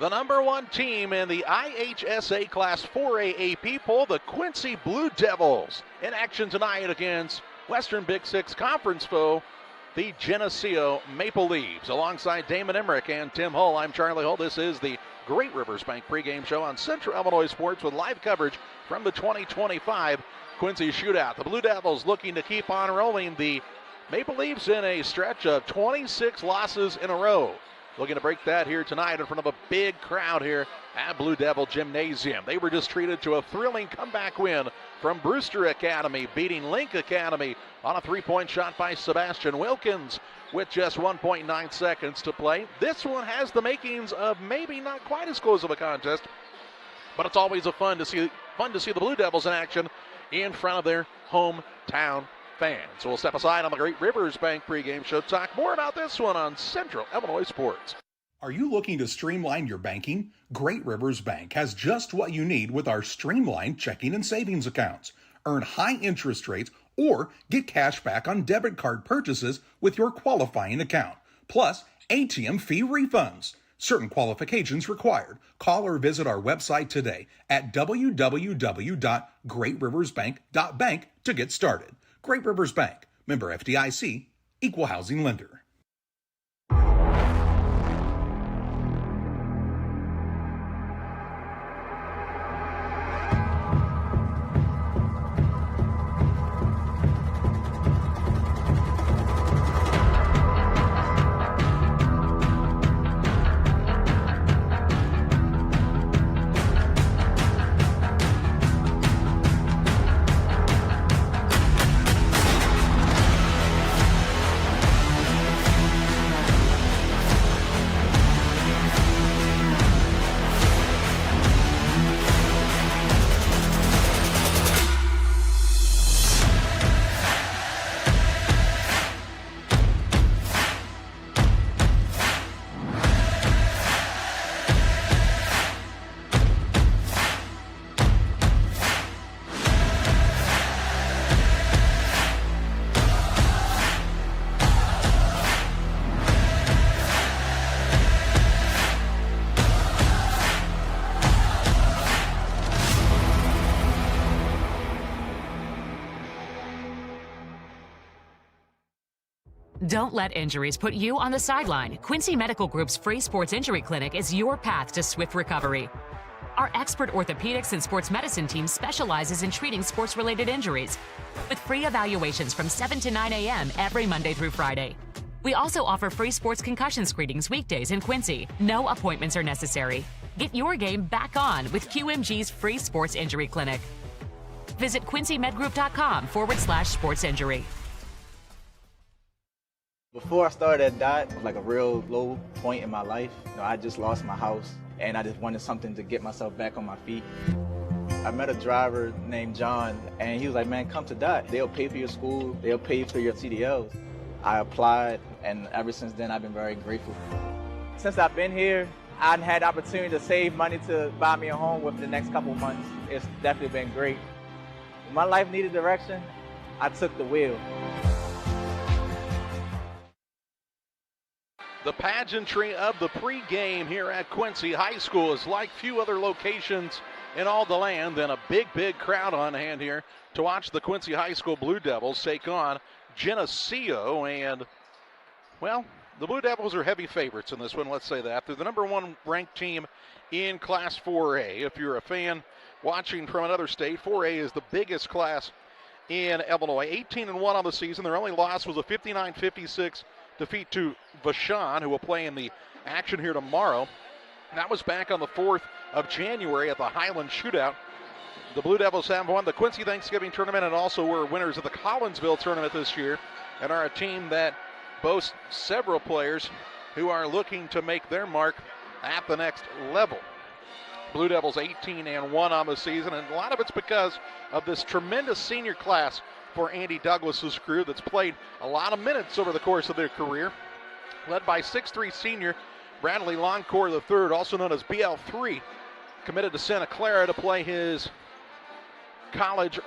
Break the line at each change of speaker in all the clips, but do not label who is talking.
The number one team in the IHSA Class 4A AP poll, the Quincy Blue Devils, in action tonight against Western Big Six Conference foe, the Geneseo Maple Leaves. Alongside Damon Emmerich and Tim Hull, I'm Charlie Hull. This is the Great Rivers Bank pregame show on Central Illinois Sports with live coverage from the 2025 Quincy Shootout. The Blue Devils looking to keep on rolling. The Maple Leafs in a stretch of 26 losses in a row. Looking to break that here tonight in front of a big crowd here at Blue Devil Gymnasium. They were just treated to a thrilling comeback win from Brewster Academy, beating Link Academy on a three-point shot by Sebastian Wilkins with just 1.9 seconds to play. This one has the makings of maybe not quite as close of a contest, but it's always fun to see the Blue Devils in action in front of their hometown fans. So we'll step aside on the Great Rivers Bank pregame show. Talk more about this one on Central Illinois Sports.
Are you looking to streamline your banking? Great Rivers Bank has just what you need with our streamlined checking and savings accounts. Earn high interest rates or get cash back on debit card purchases with your qualifying account. Plus, ATM fee refunds. Certain qualifications required. Call or visit our website today at www.greatriversbank.bank to get started. Great Rivers Bank, member FDIC, equal housing lender.
Don't let injuries put you on the sideline. Quincy Medical Group's free sports injury clinic is your path to swift recovery. Our expert orthopedics and sports medicine team specializes in treating sports-related injuries with free evaluations from 7 to 9 a.m. every Monday through Friday. We also offer free sports concussion screenings weekdays in Quincy. No appointments are necessary. Get your game back on with QMG's free sports injury clinic. Visit quincy.medgroup.com/sports injury.
Before I started at DOT, it was like a real low point in my life. I just lost my house, and I just wanted something to get myself back on my feet. I met a driver named John, and he was like, man, come to DOT. They'll pay for your school. They'll pay for your CDLs. I applied, and ever since then, I've been very grateful. Since I've been here, I've had the opportunity to save money to buy me a home within the next couple of months. It's definitely been great. When my life needed direction, I took the wheel.
The pageantry of the pregame here at Quincy High School is like few other locations in all the land, and a big crowd on hand here to watch the Quincy High School Blue Devils take on Geneseo. And, well, the Blue Devils are heavy favorites in this one, let's say that. They're the number one ranked team in Class 4A. If you're a fan watching from another state, 4A is the biggest class in Illinois. 18-1 on the season. Their only loss was a 59-56 defeat to Vashon, who will play in the action here tomorrow. That was back on the 4th of January at the Highland Shootout. The Blue Devils have won the Quincy Thanksgiving Tournament and also were winners of the Collinsville Tournament this year and are a team that boasts several players who are looking to make their mark at the next level. Blue Devils 18-1 on the season, and a lot of it's because of this tremendous senior class for Andy Douglas's crew that's played a lot of minutes over the course of their career. Led by 6'3 senior Bradley Longcore III, also known as BL3, committed to Santa Clara to play his college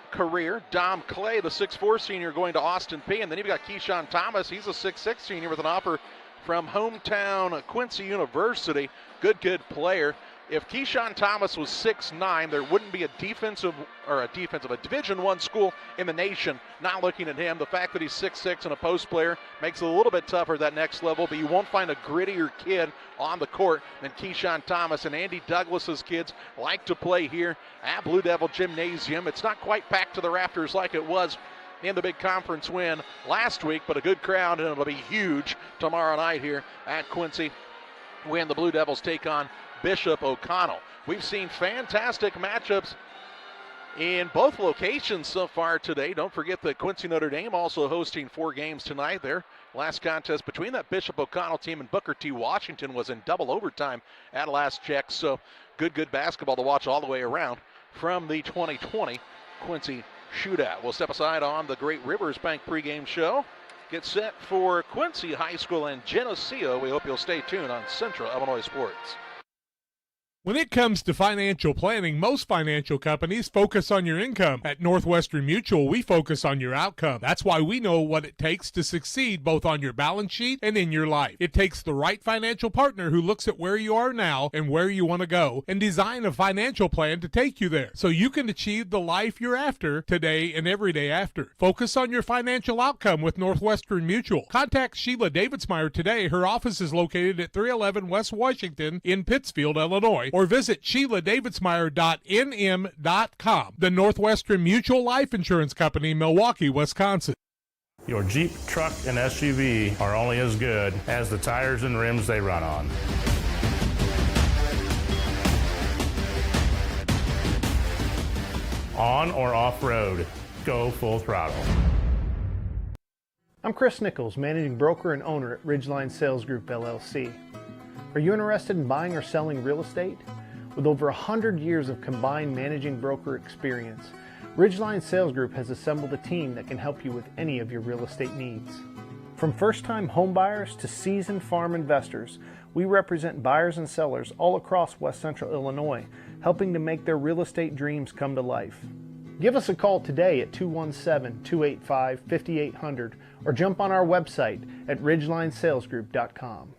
career. Dom Clay, the 6'4 senior, going to Austin Peay. And then you've got Keyshawn Thomas. He's a 6'6 senior with an offer from hometown Quincy University. Good player. If Keyshawn Thomas was 6'9", there wouldn't be a Division I school in the nation not looking at him. The fact that he's 6'6" and a post player makes it a little bit tougher at that next level, but you won't find a grittier kid on the court than Keyshawn Thomas. And Andy Douglas's kids like to play here at Blue Devil Gymnasium. It's not quite packed to the rafters like it was in the big conference win last week, but a good crowd, and it'll be huge tomorrow night here at Quincy when the Blue Devils take on Bishop O'Connell. We've seen fantastic matchups in both locations so far today. Don't forget that Quincy Notre Dame also hosting 4 games tonight. Their last contest between that Bishop O'Connell team and Booker T. Washington was in double overtime at last check. So good basketball to watch all the way around from the 2020 Quincy Shootout. We'll step aside on the Great Rivers Bank pregame show. Get set for Quincy High School and Geneseo. We hope you'll stay tuned on Central Illinois Sports.
When it comes to financial planning, most financial companies focus on your income. At Northwestern Mutual, we focus on your outcome. That's why we know what it takes to succeed both on your balance sheet and in your life. It takes the right financial partner who looks at where you are now and where you want to go and design a financial plan to take you there so you can achieve the life you're after today and every day after. Focus on your financial outcome with Northwestern Mutual. Contact Sheila Davidsmeyer today. Her office is located at 311 West Washington in Pittsfield, Illinois, or visit SheilaDavidsmeyer.nm.com. The Northwestern Mutual Life Insurance Company, Milwaukee, Wisconsin.
Your Jeep, truck, and SUV are only as good as the tires and rims they run on. On or off-road, go full throttle.
I'm Chris Nichols, Managing Broker and Owner at Ridgeline Sales Group, LLC. Are you interested in buying or selling real estate? With over 100 years of combined managing broker experience, Ridgeline Sales Group has assembled a team that can help you with any of your real estate needs. From first-time home buyers to seasoned farm investors, we represent buyers and sellers all across West Central Illinois, helping to make their real estate dreams come to life. Give us a call today at 217-285-5800 or jump on our website at ridgelinesalesgroup.com.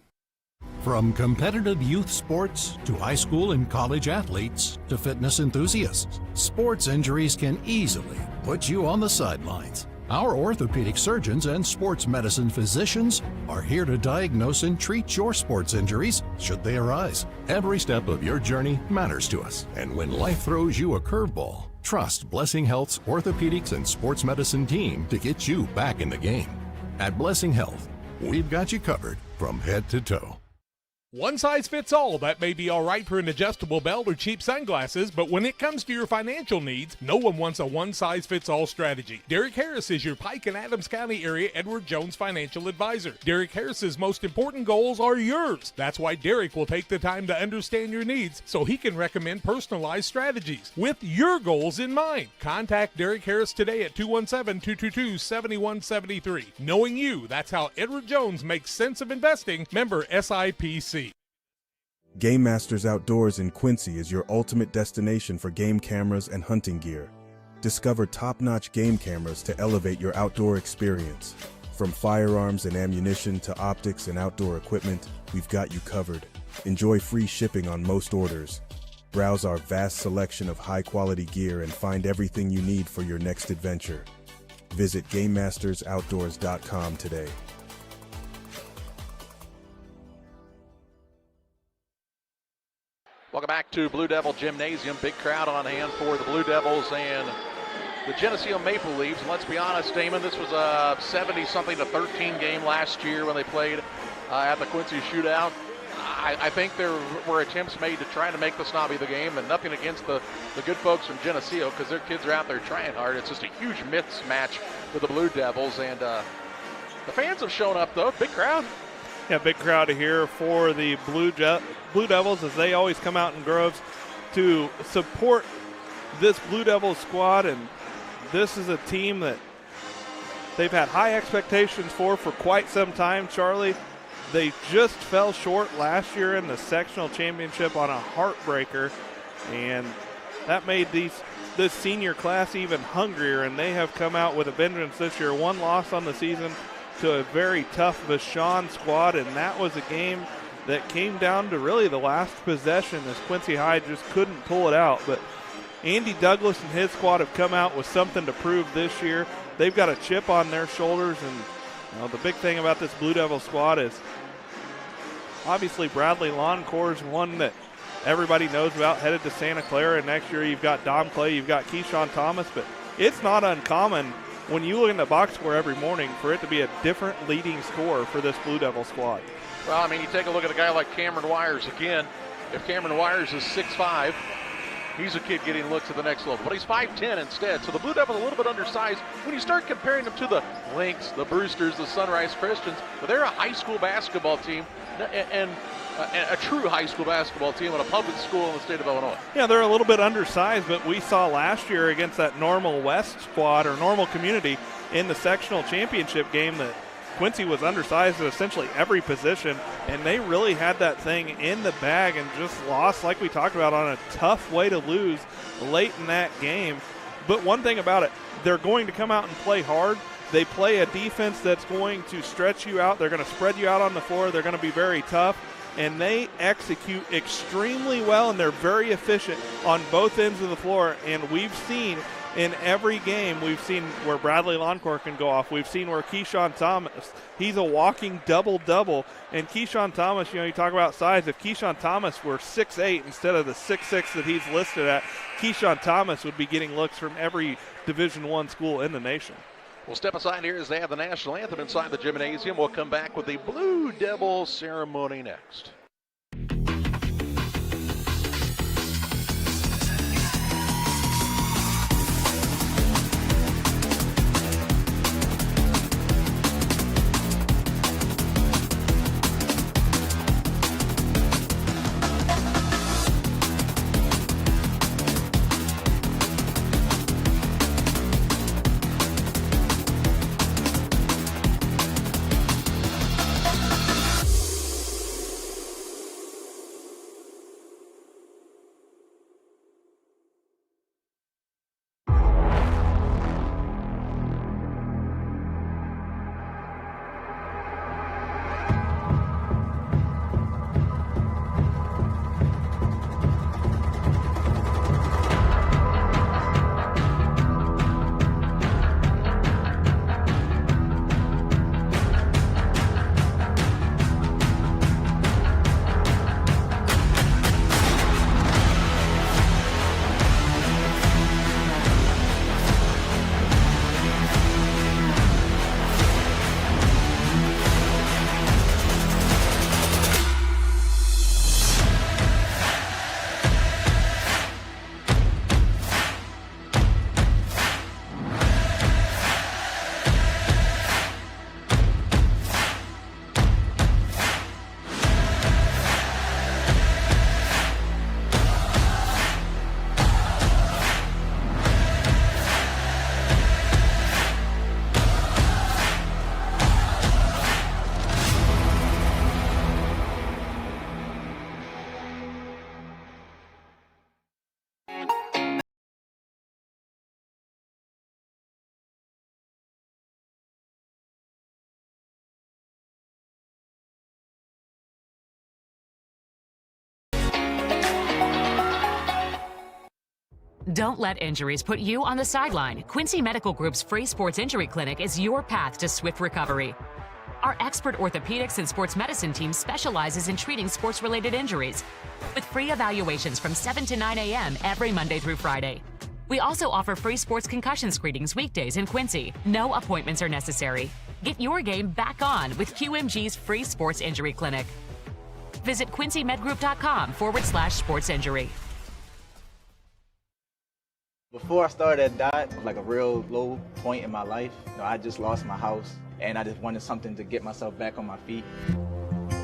From competitive youth sports to high school and college athletes to fitness enthusiasts, sports injuries can easily put you on the sidelines. Our orthopedic surgeons and sports medicine physicians are here to diagnose and treat your sports injuries should they arise. Every step of your journey matters to us, and when life throws you a curveball, trust Blessing Health's orthopedics and sports medicine team to get you back in the game. At Blessing Health, we've got you covered from head to toe.
One size fits all. That may be all right for an adjustable belt or cheap sunglasses, but when it comes to your financial needs, no one wants a one-size-fits-all strategy. Derek Harris is your Pike and Adams County area Edward Jones financial advisor. Derek Harris's most important goals are yours. That's why Derek will take the time to understand your needs so he can recommend personalized strategies with your goals in mind. Contact Derek Harris today at 217-222-7173. Knowing you, that's how Edward Jones makes sense of investing. Member SIPC.
Game Masters Outdoors in Quincy is your ultimate destination for game cameras and hunting gear. Discover top-notch game cameras to elevate your outdoor experience. From firearms and ammunition to optics and outdoor equipment, we've got you covered. Enjoy free shipping on most orders. Browse our vast selection of high-quality gear and find everything you need for your next adventure. Visit GameMastersOutdoors.com today.
Welcome back to Blue Devil Gymnasium. Big crowd on hand for the Blue Devils and the Geneseo Maple Leafs. And let's be honest, Damon, this was a 70-something to 13 game last year when they played at the Quincy Shootout. I think there were attempts made to try to make this not be the game, and nothing against the good folks from Geneseo because their kids are out there trying hard. It's just a huge mismatch with the Blue Devils, and the fans have shown up, though. Big crowd.
Yeah, big crowd here for the Blue Devils as they always come out in Groves to support this Blue Devils squad, and this is a team that they've had high expectations for quite some time, Charlie. They just fell short last year in the sectional championship on a heartbreaker, and that made this senior class even hungrier, and they have come out with a vengeance this year. One loss on the season, to a very tough Vashon squad, and that was a game that came down to really the last possession as Quincy High just couldn't pull it out. But Andy Douglas and his squad have come out with something to prove this year. They've got a chip on their shoulders, and the big thing about this Blue Devil squad is obviously Bradley Loncourt is one that everybody knows about, headed to Santa Clara, and next year you've got Dom Clay, you've got Keyshawn Thomas, but it's not uncommon when you look in the box score every morning for it to be a different leading scorer for this Blue Devil squad.
Well, I mean, you take a look at a guy like Cameron Wires again. If Cameron Wires is 6'5", he's a kid getting looked to the next level, but he's 5'10" instead. So the Blue Devils a little bit undersized. When you start comparing them to the Lynx, the Brewsters, the Sunrise Christians, but they're a high school basketball team and a true high school basketball team in a public school in the state of Illinois.
Yeah, they're a little bit undersized, but we saw last year against that Normal West squad or Normal Community in the sectional championship game that Quincy was undersized at essentially every position, and they really had that thing in the bag and just lost, like we talked about, on a tough way to lose late in that game. But one thing about it, they're going to come out and play hard. They play a defense that's going to stretch you out. They're going to spread you out on the floor. They're going to be very tough, and they execute extremely well, and they're very efficient on both ends of the floor. And we've seen in every game, we've seen where Bradley Loncourt can go off. We've seen where Keyshawn Thomas, he's a walking double-double. And Keyshawn Thomas, you talk about size. If Keyshawn Thomas were 6'8" instead of the 6'6" that he's listed at, Keyshawn Thomas would be getting looks from every Division I school in the nation.
We'll step aside here as they have the national anthem inside the gymnasium. We'll come back with the Blue Devil ceremony next.
Don't let injuries put you on the sideline. Quincy Medical Group's free sports injury clinic is your path to swift recovery. Our expert orthopedics and sports medicine team specializes in treating sports-related injuries with free evaluations from 7 to 9 a.m. every Monday through Friday. We also offer free sports concussion screenings weekdays in Quincy. No appointments are necessary. Get your game back on with QMG's free sports injury clinic. Visit quincy.medgroup.com/sports injury.
Before I started at Dot, it was like a real low point in my life. I just lost my house, and I just wanted something to get myself back on my feet.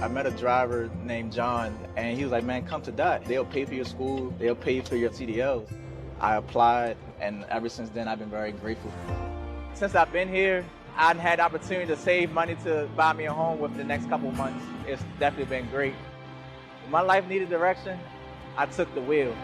I met a driver named John, and he was like, man, come to Dot. They'll pay for your school. They'll pay for your CDLs. I applied, and ever since then, I've been very grateful. Since I've been here, I've had the opportunity to save money to buy me a home within the next couple months. It's definitely been great. When my life needed direction, I took the wheel.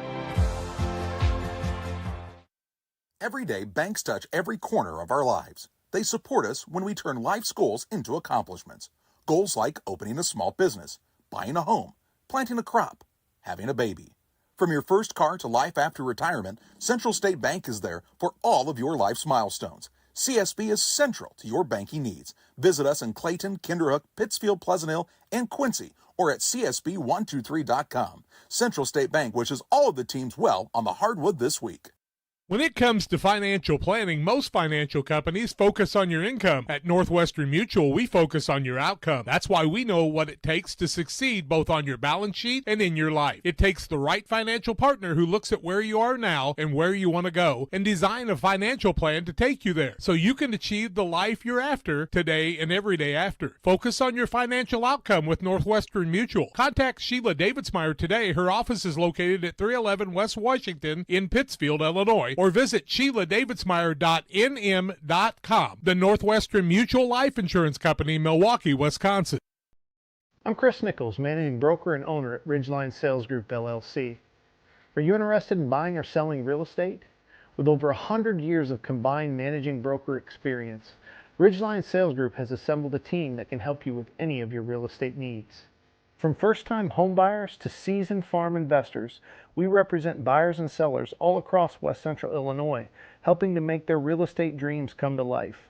Every day, banks touch every corner of our lives. They support us when we turn life's goals into accomplishments. Goals like opening a small business, buying a home, planting a crop, having a baby. From your first car to life after retirement, Central State Bank is there for all of your life's milestones. CSB is central to your banking needs. Visit us in Clayton, Kinderhook, Pittsfield, Pleasant Hill, and Quincy, or at csb123.com. Central State Bank wishes all of the teams well on the hardwood this week.
When it comes to financial planning, most financial companies focus on your income. At Northwestern Mutual, we focus on your outcome. That's why we know what it takes to succeed both on your balance sheet and in your life. It takes the right financial partner who looks at where you are now and where you want to go and design a financial plan to take you there so you can achieve the life you're after today and every day after. Focus on your financial outcome with Northwestern Mutual. Contact Sheila Davidsmeyer today. Her office is located at 311 West Washington in Pittsfield, Illinois, or visit SheilaDavidsmeyer.nm.com. The Northwestern Mutual Life Insurance Company, Milwaukee, Wisconsin.
I'm Chris Nichols, managing broker and owner at Ridgeline Sales Group, LLC. Are you interested in buying or selling real estate? With over 100 years of combined managing broker experience, Ridgeline Sales Group has assembled a team that can help you with any of your real estate needs. From first-time home buyers to seasoned farm investors, we represent buyers and sellers all across West Central Illinois, helping to make their real estate dreams come to life.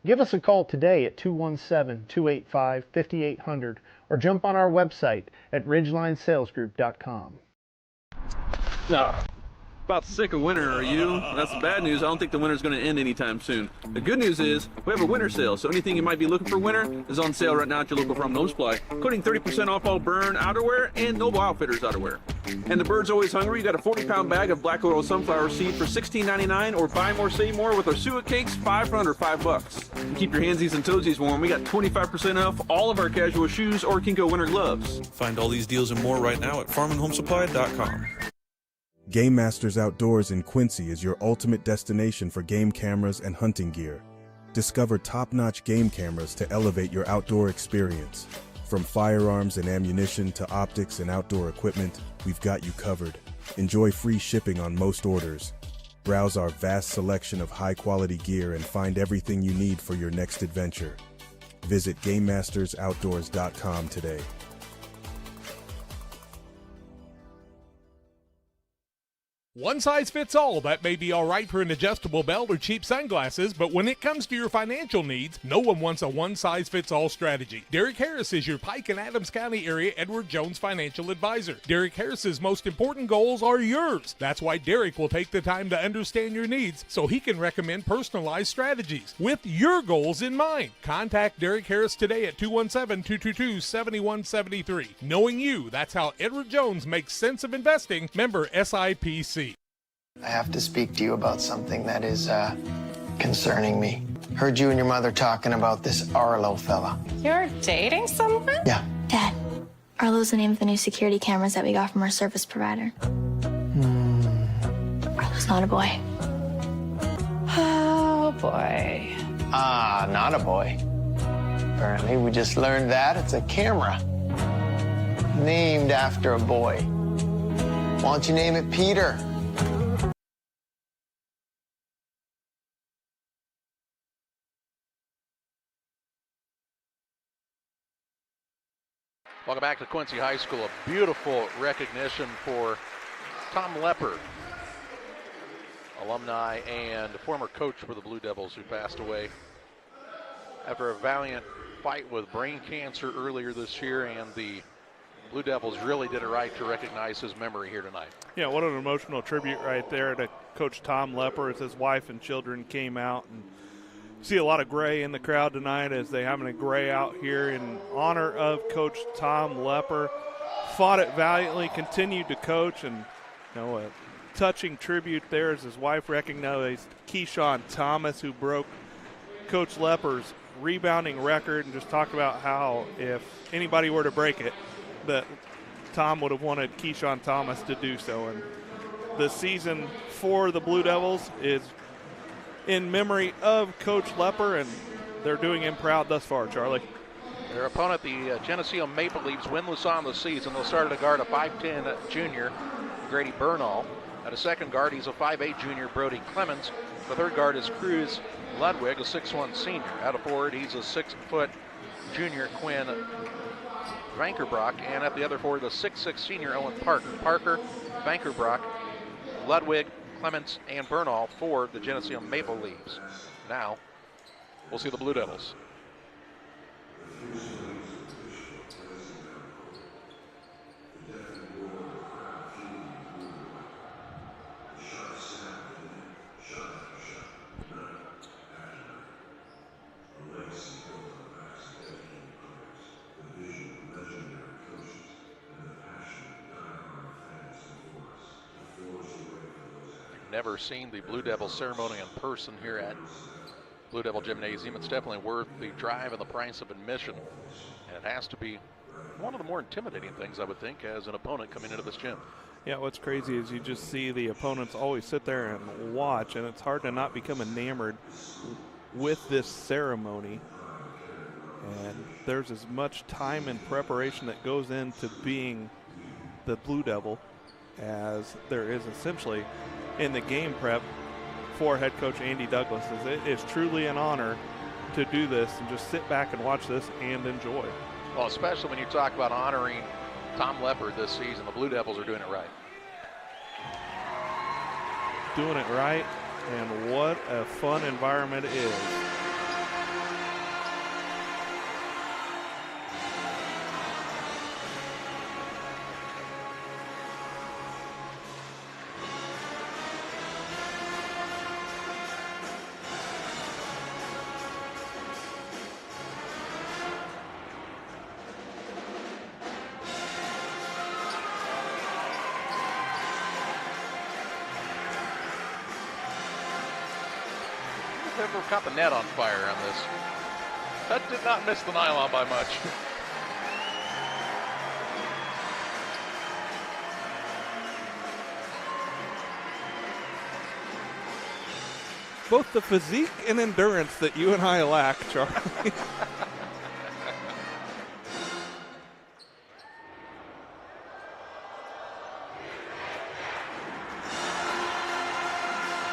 Give us a call today at 217-285-5800 or jump on our website at ridgelinesalesgroup.com.
No. About sick of winter, are you? That's the bad news. I don't think the winter's going to end anytime soon. The good news is we have a winter sale, so anything you might be looking for winter is on sale right now at your local Farm Home Supply, including 30% off all Burn outerwear and Noble Outfitters outerwear. And the bird's always hungry. You got a 40-pound bag of black oil sunflower seed for $16.99, or buy more, save more with our suet cakes, 5 for under $5. And keep your handsies and toesies warm. We got 25% off all of our casual shoes or Kinko winter gloves.
Find all these deals and more right now at farmandhomesupply.com.
Game Masters Outdoors in Quincy is your ultimate destination for game cameras and hunting gear. Discover top-notch game cameras to elevate your outdoor experience. From firearms and ammunition to optics and outdoor equipment, we've got you covered. Enjoy free shipping on most orders. Browse our vast selection of high-quality gear and find everything you need for your next adventure. Visit GameMastersOutdoors.com today.
One size fits all. That may be all right for an adjustable belt or cheap sunglasses, but when it comes to your financial needs, no one wants a one-size-fits-all strategy. Derek Harris is your Pike and Adams County area Edward Jones financial advisor. Derek Harris's most important goals are yours. That's why Derek will take the time to understand your needs so he can recommend personalized strategies with your goals in mind. Contact Derek Harris today at 217-222-7173. Knowing you, that's how Edward Jones makes sense of investing. Member SIPC.
I have to speak to you about something that is concerning me. Heard you and your mother talking about this Arlo fella.
You're dating someone?
Yeah.
Dad, Arlo's the name of the new security cameras that we got from our service provider. Arlo's not a boy.
Oh, boy.
Ah, not a boy. Apparently, we just learned that it's a camera named after a boy. Why don't you name it Peter?
Welcome back to Quincy High School. A beautiful recognition for Tom Lepper, alumni and former coach for the Blue Devils, who passed away after a valiant fight with brain cancer earlier this year, and the Blue Devils really did it right to recognize his memory here tonight.
Yeah, what an emotional tribute right there to Coach Tom Lepper as his wife and children came out. And see a lot of gray in the crowd tonight as they having a gray out here in honor of Coach Tom Lepper. Fought it valiantly, continued to coach, and a touching tribute there as his wife recognized Keyshawn Thomas, who broke Coach Lepper's rebounding record, and just talked about how if anybody were to break it, that Tom would have wanted Keyshawn Thomas to do so. And the season for the Blue Devils is in memory of Coach Lepper, and they're doing him proud thus far, Charlie.
Their opponent, the Geneseo Maple Leafs, winless on the season. They'll start at a guard, a 5'10 junior, Grady Bernal. At a second guard, he's a 5'8 junior, Brody Clemens. The third guard is Cruz Ludwig, a 6'1 senior. Out of forward, he's a 6-foot junior, Quinn Vankerbrock. And at the other forward, the 6'6 senior, Owen Parker. Parker, Vankerbrock, Ludwig, Clements, and Bernal for the Geneseo Maple Leafs. Now, we'll see the Blue Devils. Never seen the Blue Devil ceremony in person here at Blue Devil Gymnasium. It's definitely worth the drive and the price of admission. And it has to be one of the more intimidating things, I would think, as an opponent coming into this gym.
Yeah, what's crazy is you just see the opponents always sit there and watch, and it's hard to not become enamored with this ceremony. And there's as much time and preparation that goes into being the Blue Devil as there is essentially in the game prep for head coach Andy Douglas. It is truly an honor to do this and just sit back and watch this and enjoy.
Well, especially when you talk about honoring Tom Leopard this season, the Blue Devils are doing it right.
Doing it right, and what a fun environment it is.
Never caught the net on fire on this. That did not miss the nylon by much.
Both the physique and endurance that you and I lack, Charlie.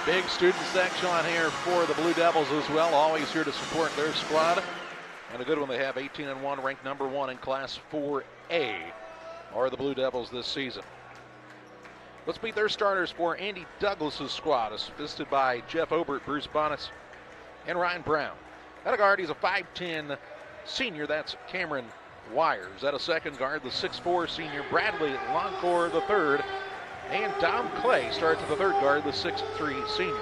Big student section on here for the Blue Devils as well. Always here to support their squad. And a good one they have, 18-1, ranked number 1 in Class 4A are the Blue Devils this season. Let's meet their starters for Andy Douglas's squad, assisted by Jeff Obert, Bruce Bonnis, and Ryan Brown. At a guard, he's a 5'10 senior, that's Cameron Wires. At a second guard, the 6'4 senior Bradley Loncourt III. And Dom Clay starts at the third guard, the 6'3 senior.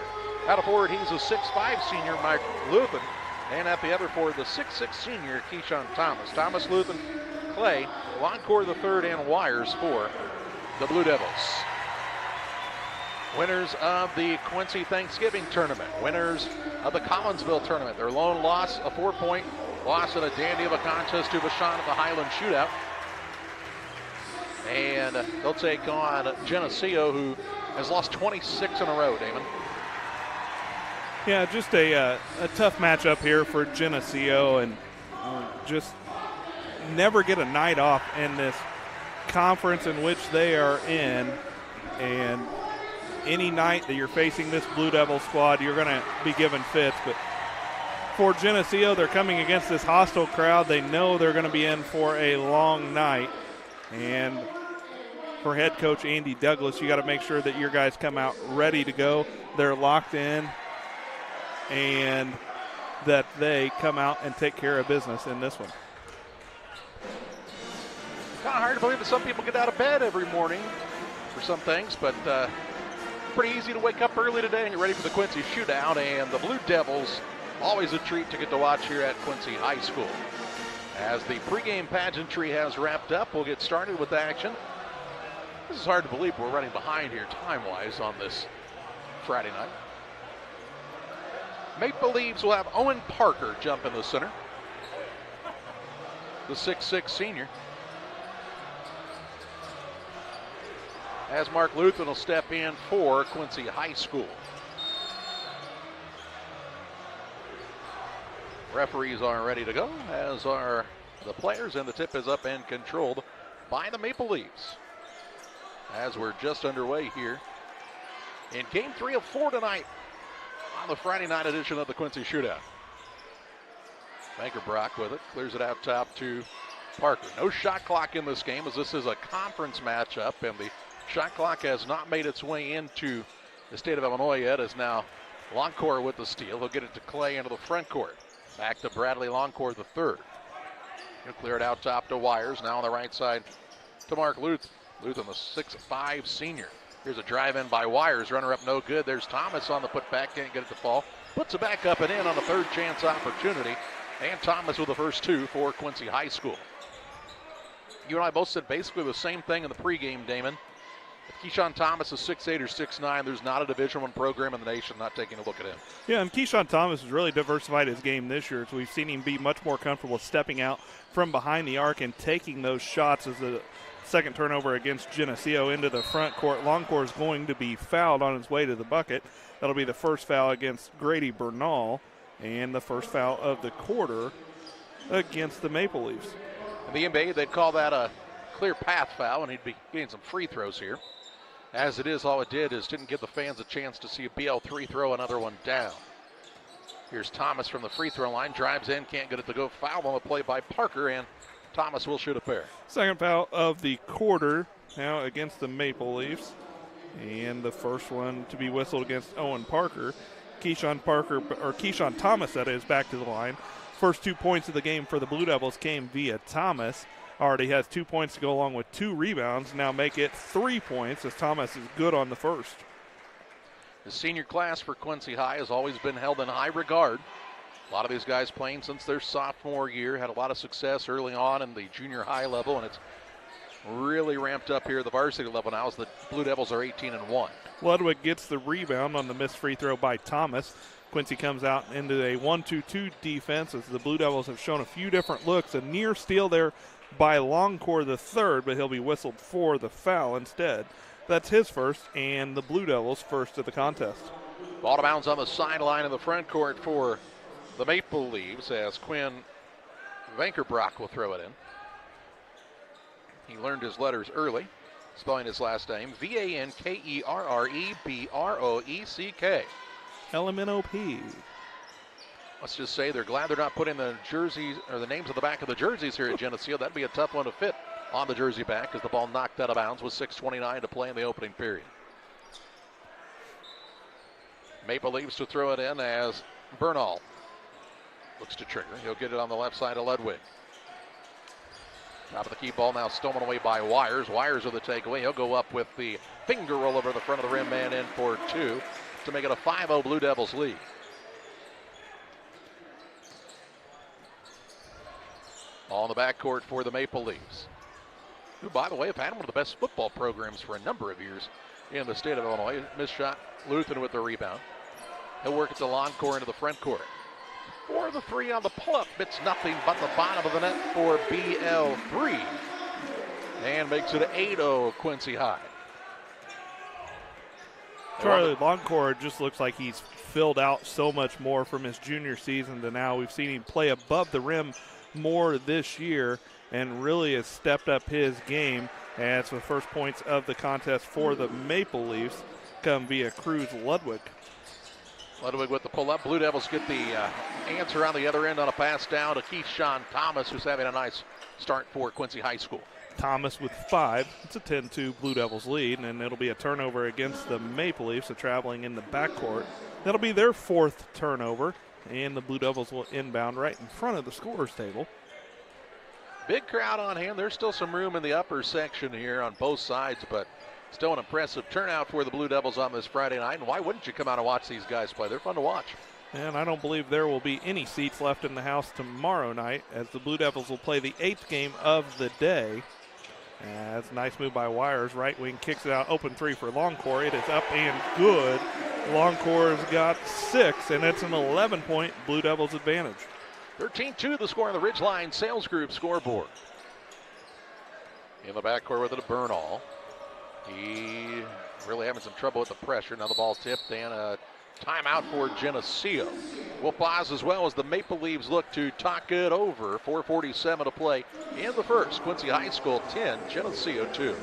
Out of forward, he's a 6'5 senior, Mike Luthen. And at the other forward, the 6'6 senior, Keyshawn Thomas. Thomas, Luthen, Clay, Loncourt III, and Wires for the Blue Devils. Winners of the Quincy Thanksgiving Tournament. Winners of the Collinsville Tournament. Their lone loss, a 4-point loss in a dandy of a contest to Vashon at the Highland Shootout. And they'll take on Geneseo, who has lost 26 in a row, Damon.
Yeah, just a tough matchup here for Geneseo, and just never get a night off in this conference in which they are in. And any night that you're facing this Blue Devil squad, you're going to be given fits. But for Geneseo, they're coming against this hostile crowd. They know they're going to be in for a long night. And for head coach Andy Douglas, you got to make sure that your guys come out ready to go. They're locked in, and that they come out and take care of business in this one.
Kind of hard to believe that some people get out of bed every morning for some things, but pretty easy to wake up early today and get ready for the Quincy Shootout. And the Blue Devils, always a treat to get to watch here at Quincy High School. As the pregame pageantry has wrapped up, we'll get started with action. This is hard to believe we're running behind here time-wise on this Friday night. Maple Leafs will have Owen Parker jump in the center, the 6'6 senior. As Mark Luthen will step in for Quincy High School. Referees are ready to go, as are the players, and the tip is up and controlled by the Maple Leafs. As we're just underway here in Game 3 of 4 tonight on the Friday night edition of the Quincy Shootout. Vankerbrock with it, clears it out top to Parker. No shot clock in this game as this is a conference matchup, and the shot clock has not made its way into the state of Illinois yet, as now Longcore with the steal. He'll get it to Clay into the front court. Back to Bradley Longcore the third. He'll clear it out top to Wires. Now on the right side to Mark Luthen. Luthen, the 6'5" senior. Here's a drive in by Wires. Runner up no good. There's Thomas on the putback. Can't get it to fall. Puts it back up and in on a third chance opportunity. And Thomas with the first two for Quincy High School. You and I both said basically the same thing in the pregame, Damon. If Keyshawn Thomas is 6'8" or 6'9", there's not a Division I program in the nation not taking a look at him.
Yeah, and Keyshawn Thomas has really diversified his game this year. So we've seen him be much more comfortable stepping out from behind the arc and taking those shots as the second turnover against Geneseo into the front court. Longcore is going to be fouled on his way to the bucket. That'll be the first foul against Grady Bernal and the first foul of the quarter against the Maple Leafs.
In the NBA, they'd call that a clear path foul, and he'd be getting some free throws here. As it is, all it did is didn't give the fans a chance to see a BL3 throw another one down. Here's Thomas from the free throw line, drives in, can't get it to go. Foul on the play by Parker, and Thomas will shoot a pair.
Second foul of the quarter now against the Maple Leafs, and the first one to be whistled against Owen Parker. Keyshawn Thomas, that is, back to the line. First 2 points of the game for the Blue Devils came via Thomas. Already has 2 points to go along with 2 rebounds. Now make it 3 points as Thomas is good on the first.
The senior class for Quincy High has always been held in high regard. A lot of these guys playing since their sophomore year, had a lot of success early on in the junior high level, and it's really ramped up here at the varsity level now as the Blue Devils are 18-1.
Ludwig gets the rebound on the missed free throw by Thomas. Quincy comes out into a 1-2-2 defense as the Blue Devils have shown a few different looks. A near steal there by Longcore the third, but he'll be whistled for the foul instead. That's his first and the Blue Devils' first of the contest.
Ball to bounds on the sideline in the front court for the Maple Leafs as Quinn Vankerbrock will throw it in. He learned his letters early, spelling his last name Vankerbroeck.
LMNOP.
Let's just say they're glad they're not putting the jerseys or the names on the back of the jerseys here at Geneseo. That'd be a tough one to fit on the jersey back as the ball knocked out of bounds with 6:29 to play in the opening period. Maple Leafs to throw it in as Bernal looks to trigger. He'll get it on the left side of Ludwig. Top of the key ball now stolen away by Wires. Wires with the takeaway. He'll go up with the finger roll over the front of the rim, man in for two to make it a 5-0 Blue Devils lead. All in the backcourt for the Maple Leafs, who, by the way, have had one of the best football programs for a number of years in the state of Illinois. Missed shot, Luthen with the rebound. He'll work it to Longcore into the front court. For the three on the pull-up, it's nothing but the bottom of the net for BL3. And makes it 8-0 Quincy High.
Charlie Longcore just looks like he's filled out so much more from his junior season to now. We've seen him play above the rim more this year and really has stepped up his game as the first points of the contest for the Maple Leafs come via Cruz Ludwig.
Ludwig with the pull-up. Blue Devils get the answer on the other end on a pass down to Keyshawn Thomas, who's having a nice start for Quincy High School.
Thomas with 5. It's a 10-2 Blue Devils lead, and it'll be a turnover against the Maple Leafs, so traveling in the backcourt. That'll be their 4th turnover, and the Blue Devils will inbound right in front of the scorer's table.
Big crowd on hand. There's still some room in the upper section here on both sides, but still an impressive turnout for the Blue Devils on this Friday night. And why wouldn't you come out and watch these guys play? They're fun to watch.
And I don't believe there will be any seats left in the house tomorrow night, as the Blue Devils will play the 8th game of the day. That's a nice move by Wires. Right wing kicks it out. Open three for Longcore. It is up and good. Longcore's got 6, and it's an 11-point Blue Devils advantage.
13-2 the score on the Ridgeline Sales Group scoreboard. In the backcourt with it to Bernal. He really having some trouble with the pressure. Now the ball tipped and a timeout for Geneseo. We'll pause as well as the Maple Leafs look to talk it over. 4:47 to play in the first. Quincy High School 10, Geneseo 2.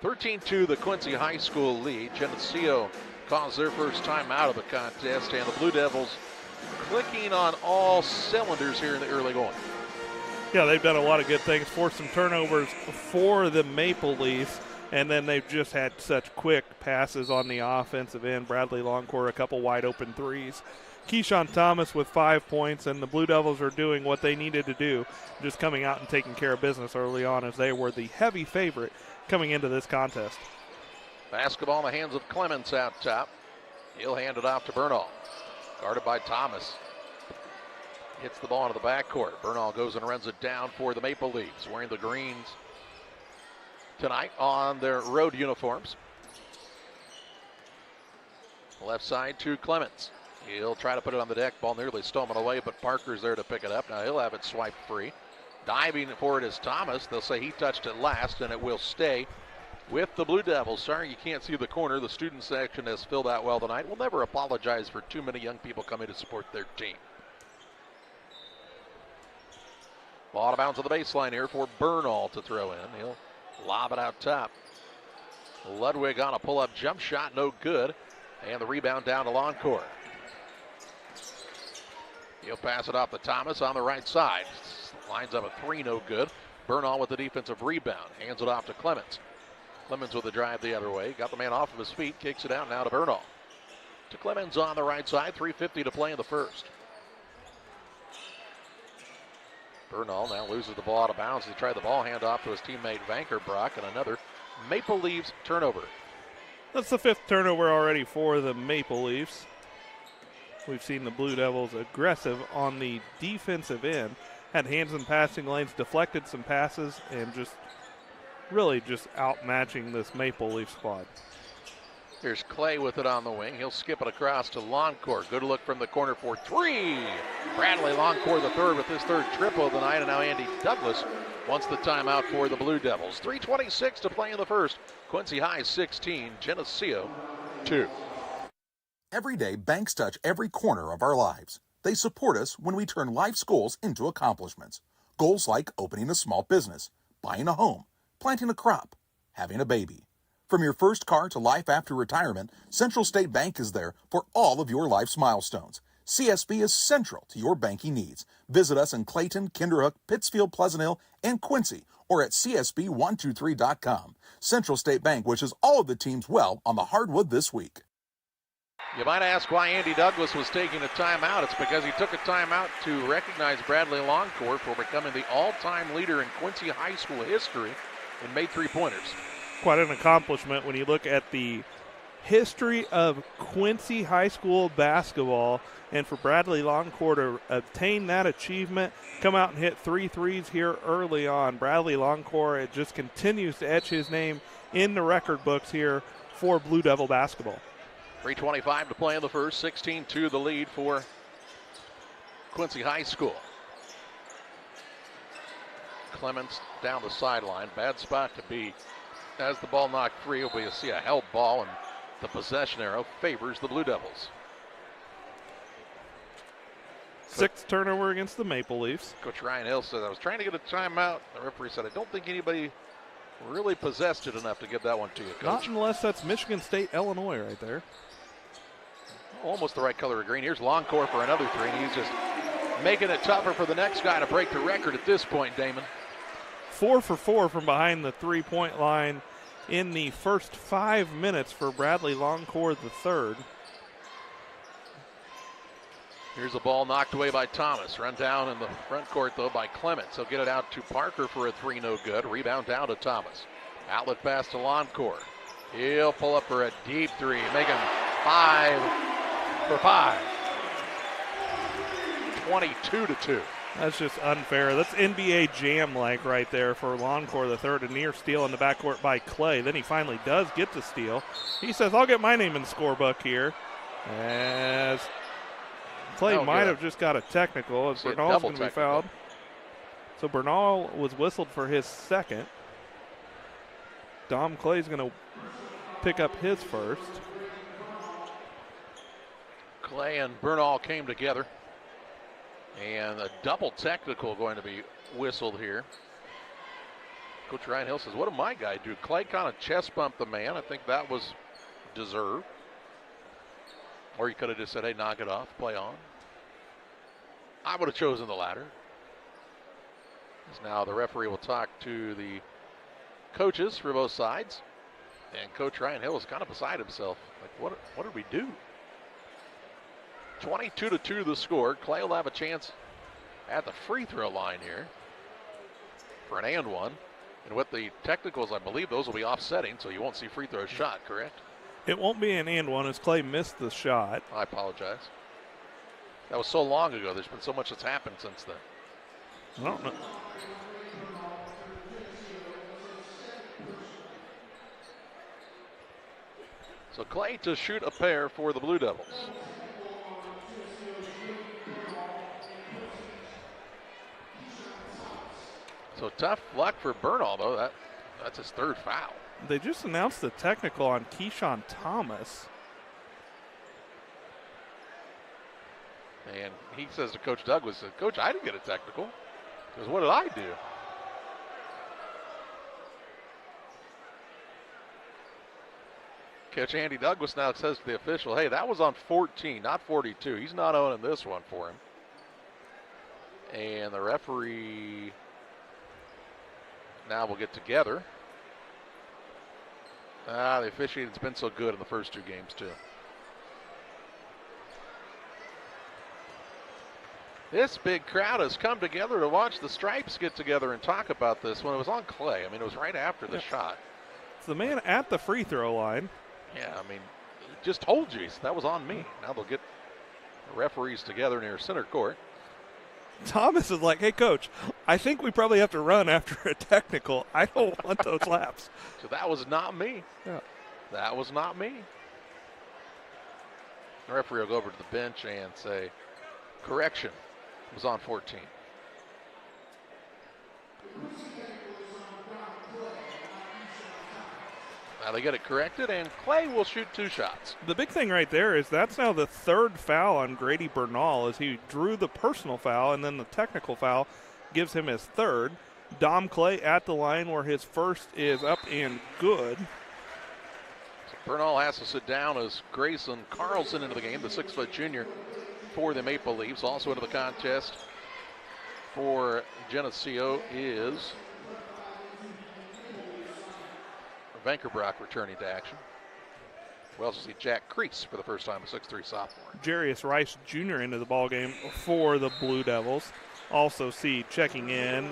13-2 the Quincy High School lead. Geneseo calls their first time out of the contest, and the Blue Devils clicking on all cylinders here in the early going.
Yeah, they've done a lot of good things, forced some turnovers for the Maple Leafs, and then they've just had such quick passes on the offensive end. Bradley Longcourt, a couple wide open threes. Keyshawn Thomas with 5 points, and the Blue Devils are doing what they needed to do, just coming out and taking care of business early on, as they were the heavy favorite coming into this contest.
Basketball in the hands of Clements out top. He'll hand it off to Bernal. Guarded by Thomas. Hits the ball into the backcourt. Bernal goes and runs it down for the Maple Leafs, wearing the greens tonight on their road uniforms. Left side to Clements. He'll try to put it on the deck. Ball nearly stolen away, but Parker's there to pick it up. Now he'll have it swiped free. Diving for it is Thomas. They'll say he touched it last, and it will stay with the Blue Devils. Sorry you can't see the corner. The student section has filled out well tonight. We'll never apologize for too many young people coming to support their team. Ball out of bounds on the baseline here for Bernal to throw in. He'll lob it out top. Ludwig on a pull-up jump shot, no good. And the rebound down to Longcourt. He'll pass it off to Thomas on the right side. Lines up a three, no good. Bernal with the defensive rebound. Hands it off to Clements. Clements with the drive the other way. Got the man off of his feet. Kicks it out now to Bernal. To Clements on the right side. 3:50 to play in the first. Bernal now loses the ball out of bounds. He tried the ball handoff to his teammate Vankerbrock, and another Maple Leafs turnover.
That's the 5th turnover already for the Maple Leafs. We've seen the Blue Devils aggressive on the defensive end. Had hands in passing lanes, deflected some passes, and really outmatching this Maple Leaf squad.
Here's Clay with it on the wing. He'll skip it across to Longcourt. Good look from the corner for three. Bradley Longcourt the third with his third triple of the night, and now Andy Douglas wants the timeout for the Blue Devils. 3:26 to play in the first. Quincy High 16, Geneseo 2.
Every day, banks touch every corner of our lives. They support us when we turn life's goals into accomplishments. Goals like opening a small business, buying a home, planting a crop, having a baby. From your first car to life after retirement, Central State Bank is there for all of your life's milestones. CSB is central to your banking needs. Visit us in Clayton, Kinderhook, Pittsfield, Pleasant Hill, and Quincy, or at csb123.com. Central State Bank wishes all of the teams well on the hardwood this week.
You might ask why Andy Douglas was taking a timeout. It's because he took a timeout to recognize Bradley Longcourt for becoming the all-time leader in Quincy High School history and made three-pointers.
Quite an accomplishment when you look at the history of Quincy High School basketball, and for Bradley Longcourt to obtain that achievement, come out and hit 3 threes here early on. Bradley Longcourt, it just continues to etch his name in the record books here for Blue Devil basketball.
3:25 to play in the first. 16-2 the lead for Quincy High School. Clements down the sideline. Bad spot to be. As the ball knocked free, we'll see a held ball, and the possession arrow favors the Blue Devils.
6th turnover against the Maple Leafs.
Coach Ryan Hill said, I was trying to get a timeout. The referee said, I don't think anybody really possessed it enough to give that one to you, Coach.
Not unless that's Michigan State, Illinois right there.
Almost the right color of green. Here's Longcourt for another three, and he's just making it tougher for the next guy to break the record at this point, Damon.
4 for 4 from behind the three-point line in the first 5 minutes for Bradley Longcourt III.
Here's a ball knocked away by Thomas. Run down in the front court, though, by Clements. He'll get it out to Parker for a three, no good. Rebound down to Thomas. Outlet pass to Longcourt. He'll pull up for a deep three, make him 5 for 5. 22-2.
That's just unfair. That's NBA Jam-like right there for Longcourt III. A near steal in the backcourt by Clay. Then he finally does get the steal. He says, I'll get my name in the scorebook here. As Clay might have just got a technical, as Bernal's going to be fouled. So Bernal was whistled for his second. Dom Clay's going to pick up his first.
Clay and Bernal came together. And a double technical going to be whistled here. Coach Ryan Hill says, what did my guy do? Clay kind of chest bumped the man. I think that was deserved. Or he could have just said, hey, knock it off, play on. I would have chosen the latter. As now the referee will talk to the coaches for both sides. And Coach Ryan Hill is kind of beside himself. Like, what did we do? 22-2 the score. Clay will have a chance at the free throw line here for an and one. And with the technicals, I believe those will be offsetting, so you won't see free throw shot, correct?
It won't be an and one as Clay missed the shot.
I apologize. That was so long ago. There's been so much that's happened since then.
I don't know.
So Clay to shoot a pair for the Blue Devils. So tough luck for Bernal, though. That's his third foul.
They just announced the technical on Keyshawn Thomas.
And he says to Coach Douglas, Coach, I didn't get a technical. He goes, what did I do? Coach Andy Douglas now says to the official, hey, that was on 14, not 42. He's not owning this one for him. And the referee now will get together. The officiating's been so good in the first two games, too. This big crowd has come together to watch the Stripes get together and talk about this when it was on Clay. I mean, it was right after the shot.
It's the man at the free throw line.
Yeah, I mean, he just told you that was on me. Now they'll get the referees together near center court.
Thomas is like, hey, Coach, I think we probably have to run after a technical. I don't want those laps.
So that was not me.
Yeah.
That was not me. The referee will go over to the bench and say, correction, it was on 14. Now they get it corrected, and Clay will shoot two shots.
The big thing right there is that's now the third foul on Grady Bernal as he drew the personal foul, and then the technical foul gives him his third. Dom Clay at the line where his first is up and good.
So Bernal has to sit down as Grayson Carlson into the game, the 6-foot junior for the Maple Leafs. Also into the contest for Geneseo is Vankerbrock returning to action. We also see Jack Crease for the first time, a 6'3 sophomore.
Jarius Rice Jr. into the ballgame for the Blue Devils. Also see checking in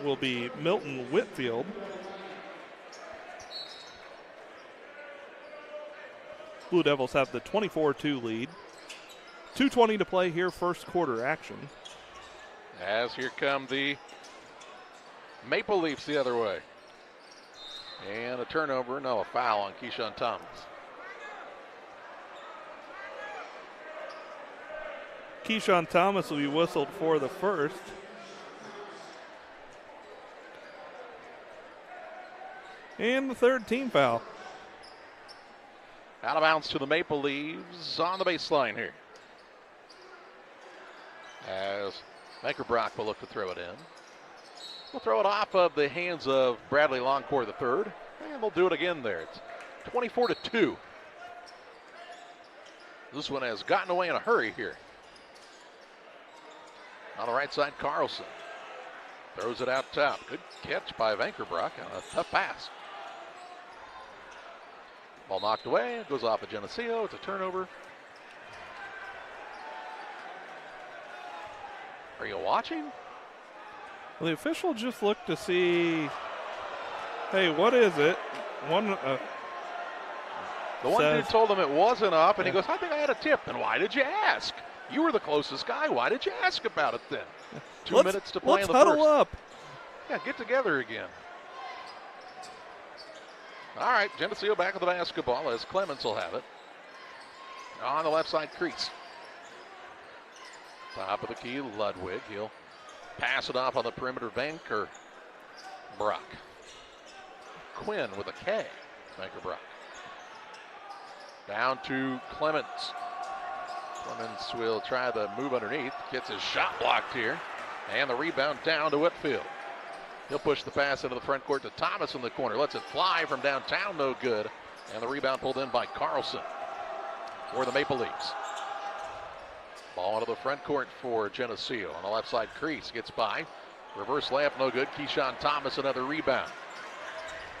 will be Milton Whitfield. Blue Devils have the 24-2 lead. 2:20 to play here, first quarter action.
As here come the Maple Leafs the other way. And a turnover, no, a foul on Keyshawn Thomas.
Keyshawn Thomas will be whistled for the first. And the third team foul.
Out of bounds to the Maple Leafs on the baseline here. As Vankerbrock will look to throw it in. We'll throw it off of the hands of Bradley Longcore III, and they'll do it again there. It's 24-2. This one has gotten away in a hurry here. On the right side, Carlson throws it out top. Good catch by Vankerbrock on a tough pass. Ball knocked away. It goes off of Geneseo. It's a turnover. Are you watching?
Well, the official just looked to see, hey, what is it?
The one dude told him it wasn't up, and he goes, I think I had a tip. Then why did you ask? You were the closest guy. Why did you ask about it then? 2 minutes to play in the first.
Let's huddle up.
Yeah, get together again. All right, Geneseo back with the basketball as Clements will have it. On the left side, Crease. Top of the key, Ludwig. He'll pass it off on the perimeter, Vankerbrock. Quinn with a K, Vankerbrock. Down to Clements. Clements will try the move underneath. Gets his shot blocked here. And the rebound down to Whitfield. He'll push the pass into the front court to Thomas in the corner. Lets it fly from downtown, no good. And the rebound pulled in by Carlson for the Maple Leafs. Ball into the front court for Geneseo. On the left side, Crease gets by. Reverse layup, no good. Keyshawn Thomas, another rebound.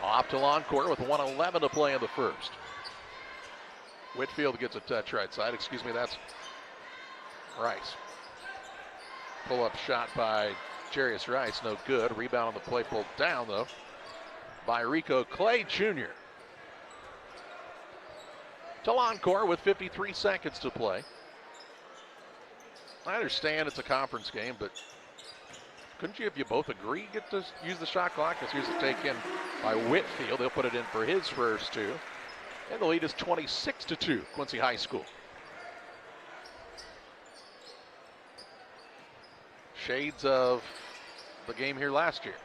Off to Loncourt with 1:11 to play in the first. Whitfield gets a touch right side. Excuse me, that's Rice. Pull-up shot by Jarius Rice, no good. Rebound on the play pulled down, though, by Rico Clay Jr. To Loncourt with 53 seconds to play. I understand it's a conference game, but couldn't you, if you both agree, get to use the shot clock? It's usually taken by Whitfield. He'll put it in for his first two. And the lead is 26-2, Quincy High School. Shades of the game here last year,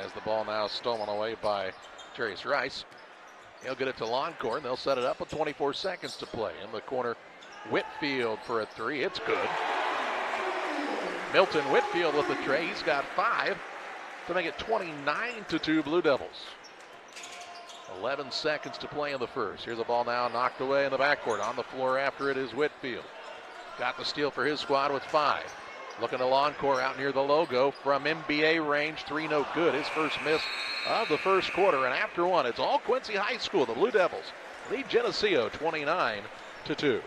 as the ball now stolen away by Jarius Rice. He'll get it to Loncourt, and they'll set it up with 24 seconds to play. In the corner, Whitfield for a three. It's good. Milton Whitfield with the tray. He's got 5 to make it 29-2 Blue Devils. 11 seconds to play in the first. Here's the ball now knocked away in the backcourt. On the floor after it is Whitfield. Got the steal for his squad with 5. Looking to Loncourt out near the logo from NBA range. 3 no good. His first miss of the first quarter. And after one, it's all Quincy High School. The Blue Devils lead Geneseo 29-2.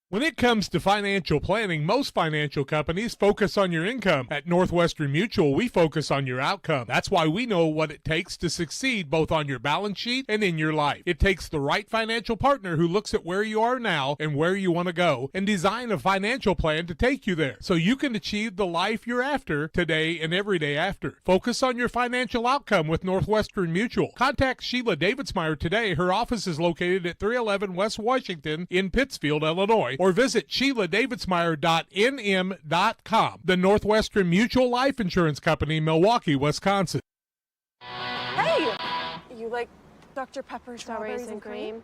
When it comes to financial planning, most financial companies focus on your income. At Northwestern Mutual, we focus on your outcome. That's why we know what it takes to succeed both on your balance sheet and in your life. It takes the right financial partner who looks at where you are now and where you want to go and design a financial plan to take you there so you can achieve the life you're after today and every day after. Focus on your financial outcome with Northwestern Mutual. Contact Sheila Davidsmeyer today. Her office is located at 311 West Washington in Pittsfield, Illinois, or visit SheilaDavidsmeyer.nm.com. The Northwestern Mutual Life Insurance Company, Milwaukee, Wisconsin.
Hey! You like Dr. Pepper strawberries and cream?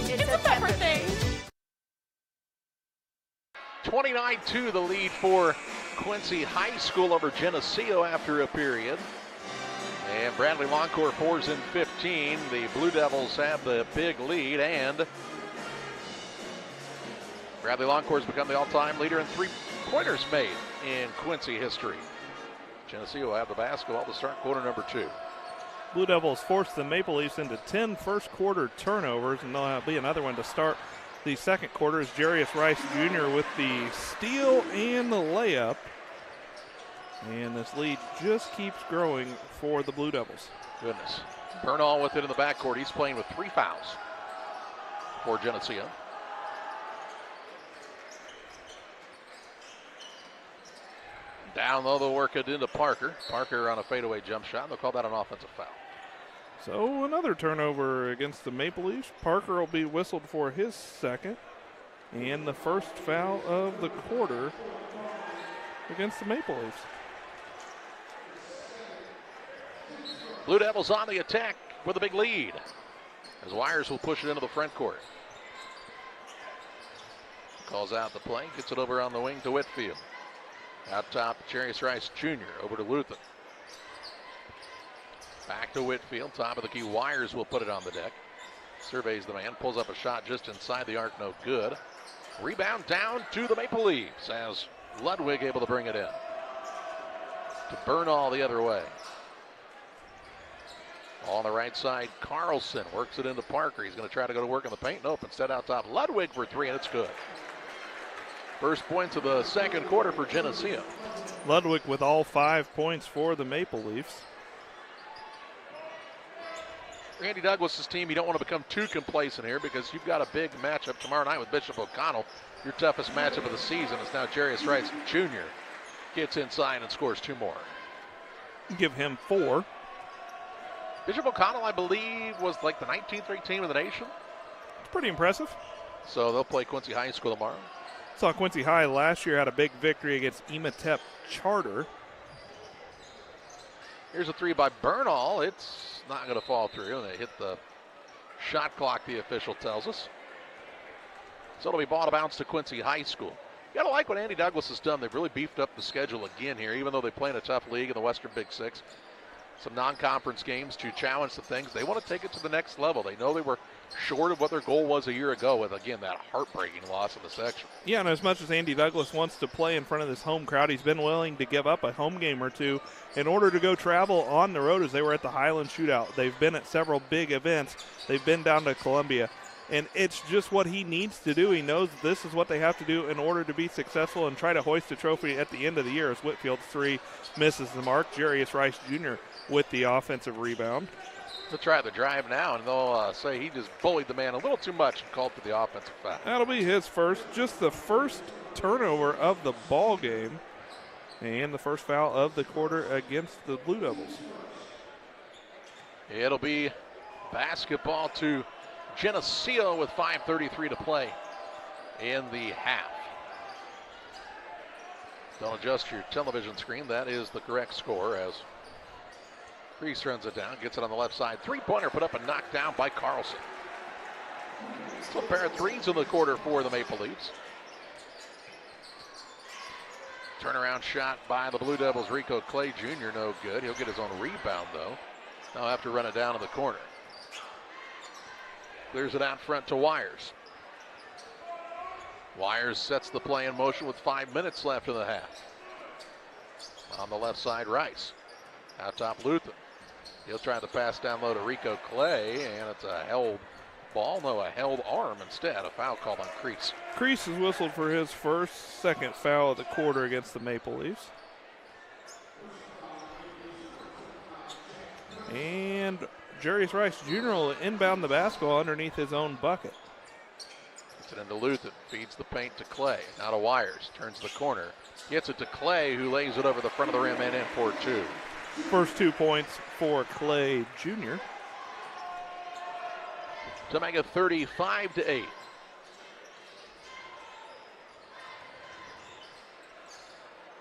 It's a pepper thing.
29-2 the lead for Quincy High School over Geneseo after a period. And Bradley Loncourt pours in 15. The Blue Devils have the big lead, and Bradley Loncourt's become the all-time leader in three-pointers made in Quincy history. Geneseo have the basketball to start quarter number 2.
Blue Devils force the Maple Leafs into 10 first-quarter turnovers, and there'll be another one to start the second quarter is Jarius Rice Jr. with the steal and the layup. And this lead just keeps growing for the Blue Devils.
Goodness. Bernal with it in the backcourt. He's playing with 3 fouls for Geneseo. Down low, they'll work it into Parker. Parker on a fadeaway jump shot. They'll call that an offensive foul.
So another turnover against the Maple Leafs. Parker will be whistled for his second. And the first foul of the quarter against the Maple Leafs.
Blue Devils on the attack with a big lead, as Wires will push it into the front court. Calls out the play, gets it over on the wing to Whitfield. Out top, Jarius Rice Jr. over to Luther. Back to Whitfield, top of the key. Wires will put it on the deck. Surveys the man, pulls up a shot just inside the arc, no good. Rebound down to the Maple Leafs as Ludwig able to bring it in. To Bernal the other way. On the right side, Carlson works it into Parker. He's going to try to go to work in the paint. Nope, instead out top, Ludwig for 3, and it's good. First points of the second quarter for Geneseo.
Ludwig with all 5 points for the Maple Leafs.
Randy Douglas' team, you don't want to become too complacent here because you've got a big matchup tomorrow night with Bishop O'Connell. Your toughest matchup of the season is now Jarius Rice Jr. Gets inside and scores 2 more.
Give him 4.
Bishop O'Connell, I believe, was like the 19th ranked team in the nation.
It's pretty impressive.
So they'll play Quincy High School tomorrow.
Saw Quincy High last year had a big victory against Ematep Charter.
Here's a 3 by Bernal. It's not going to fall through, and they hit the shot clock, the official tells us. So it'll be ball to bounce to Quincy High School. You gotta like what Andy Douglas has done. They've really beefed up the schedule again here, even though they play in a tough league in the Western Big Six. Some non-conference games to challenge the things. They want to take it to the next level. They know they were short of what their goal was a year ago with, again, that heartbreaking loss in the section.
Yeah, and as much as Andy Douglas wants to play in front of this home crowd, he's been willing to give up a home game or two in order to go travel on the road, as they were at the Highland Shootout. They've been at several big events. They've been down to Columbia. And it's just what he needs to do. He knows this is what they have to do in order to be successful and try to hoist a trophy at the end of the year, as Whitfield's three misses the mark. Jarius Rice Jr. with the offensive rebound.
They'll try the drive now, and they'll say he just bullied the man a little too much and called for the offensive foul.
That'll be his first, just the first turnover of the ball game, and the first foul of the quarter against the Blue Devils.
It'll be basketball to Geneseo with 5:33 to play in the half. Don't adjust your television screen. That is the correct score as Crease runs it down, gets it on the left side. Three-pointer put up and knocked down by Carlson. So a pair of threes in the quarter for the Maple Leafs. Turnaround shot by the Blue Devils. Rico Clay Jr. no good. He'll get his own rebound, though. Now have to run it down in the corner. Clears it out front to Wires. Wires sets the play in motion with 5 minutes left in the half. On the left side, Rice. Out top, Luther. He'll try to pass down low to Rico Clay, and it's a held ball. No, a held arm instead. A foul called on Crease.
Crease has whistled for his second foul of the quarter against the Maple Leafs. And Jarius Rice Jr. will inbound the basketball underneath his own bucket.
Gets it into Luther. Feeds the paint to Clay. Now to Wires. Turns the corner. Gets it to Clay, who lays it over the front of the rim and in for two.
First 2 points for Clay Jr.
to make it 35-8.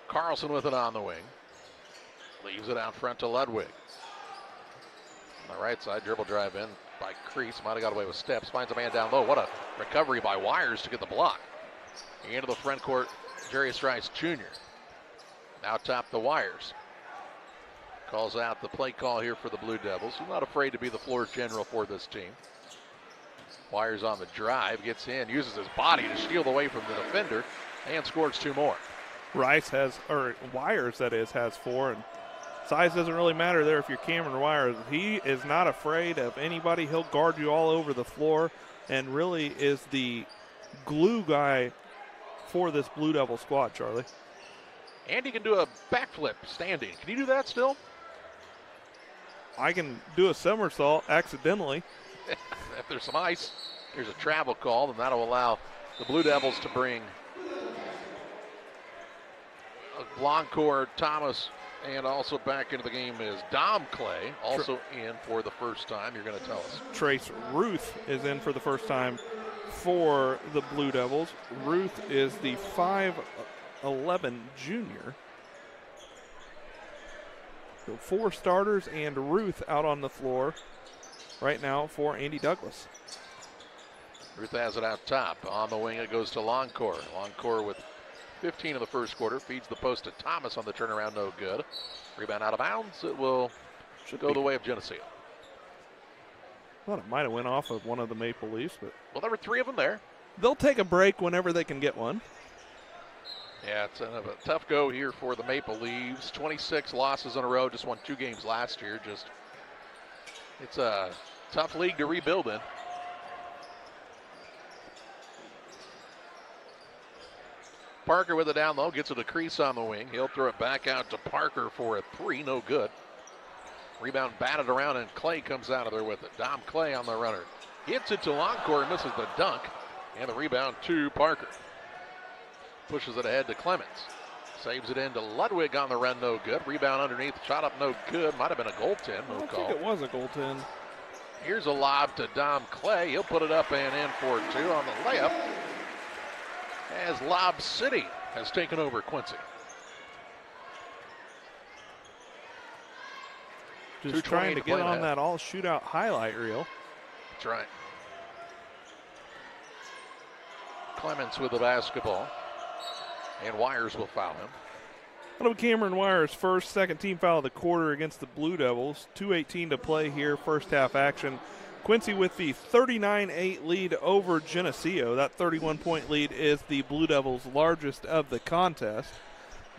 Carlson with it on the wing. Leaves it out front to Ludwig. On the right side, dribble drive in by Crease. Might have got away with steps. Finds a man down low. What a recovery by Wires to get the block. Into the front court, Jarius Rice Jr. Now top the Wires. Calls out the play call here for the Blue Devils. He's not afraid to be the floor general for this team. Wires on the drive, gets in, uses his body to steal away from the defender, and scores two more.
Wires that is, has four, and size doesn't really matter there if you're Cameron Wires. He is not afraid of anybody. He'll guard you all over the floor and really is the glue guy for this Blue Devil squad, Charlie.
And he can do a backflip standing. Can you do that still?
I can do a somersault accidentally.
If there's some ice, there's a travel call, and that'll allow the Blue Devils to bring Bloncourt, Thomas, and also back into the game is Dom Clay, also in for the first time. You're going to tell us.
Trace Ruth is in for the first time for the Blue Devils. Ruth is the 5'11" junior. So 4 starters and Ruth out on the floor right now for Andy Douglas.
Ruth has it out top. On the wing, it goes to Longcore. Longcore with 15 in the first quarter. Feeds the post to Thomas on the turnaround, no good. Rebound out of bounds. It should go the way of Geneseo.
Thought it might have went off of one of the Maple Leafs, but
well, there were 3 of them there.
They'll take a break whenever they can get one.
Yeah, it's a tough go here for the Maple Leafs. 26 losses in a row. Just won 2 games last year. It's a tough league to rebuild in. Parker with it down low, gets it to Crease on the wing. He'll throw it back out to Parker for a 3, no good. Rebound batted around, and Clay comes out of there with it. Dom Clay on the runner. Hits it to Longcore, misses the dunk, and the rebound to Parker. Pushes it ahead to Clemens. Saves it into Ludwig on the run, no good. Rebound underneath, shot up, no good. Might have been a goaltend, no call.
I think it was a goaltend.
Here's a lob to Dom Clay. He'll put it up and in for 2 on the layup, as Lob City has taken over Quincy.
Just trying to get on that all shootout highlight reel.
That's right. Clements with the basketball. And Wires will foul him.
That'll be Cameron Wires' first, second team foul of the quarter against the Blue Devils. 2:18 to play here, first half action. Quincy with the 39-8 lead over Geneseo. That 31-point lead is the Blue Devils' largest of the contest.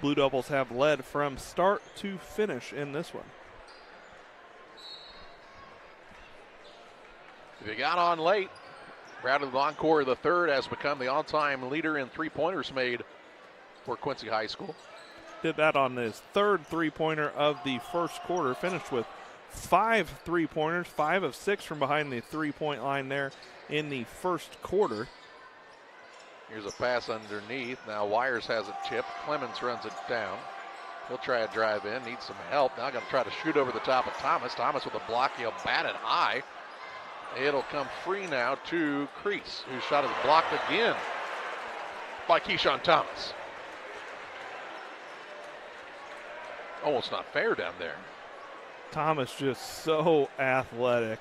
Blue Devils have led from start to finish in this one.
If you got on late, Bradley Loncourt III has become the all-time leader in three-pointers made for Quincy High School.
Did that on his third three-pointer of the first quarter. Finished with 5 three-pointers, 5 of 6 from behind the three-point line there in the first quarter.
Here's a pass underneath. Now Wires has it tipped. Clemens runs it down. He'll try a drive in, needs some help. Now going to try to shoot over the top of Thomas. Thomas with a block, he'll bat it high. It'll come free now to Crease, whose shot is blocked again by Keyshawn Thomas. Almost not fair down there.
Thomas just so athletic.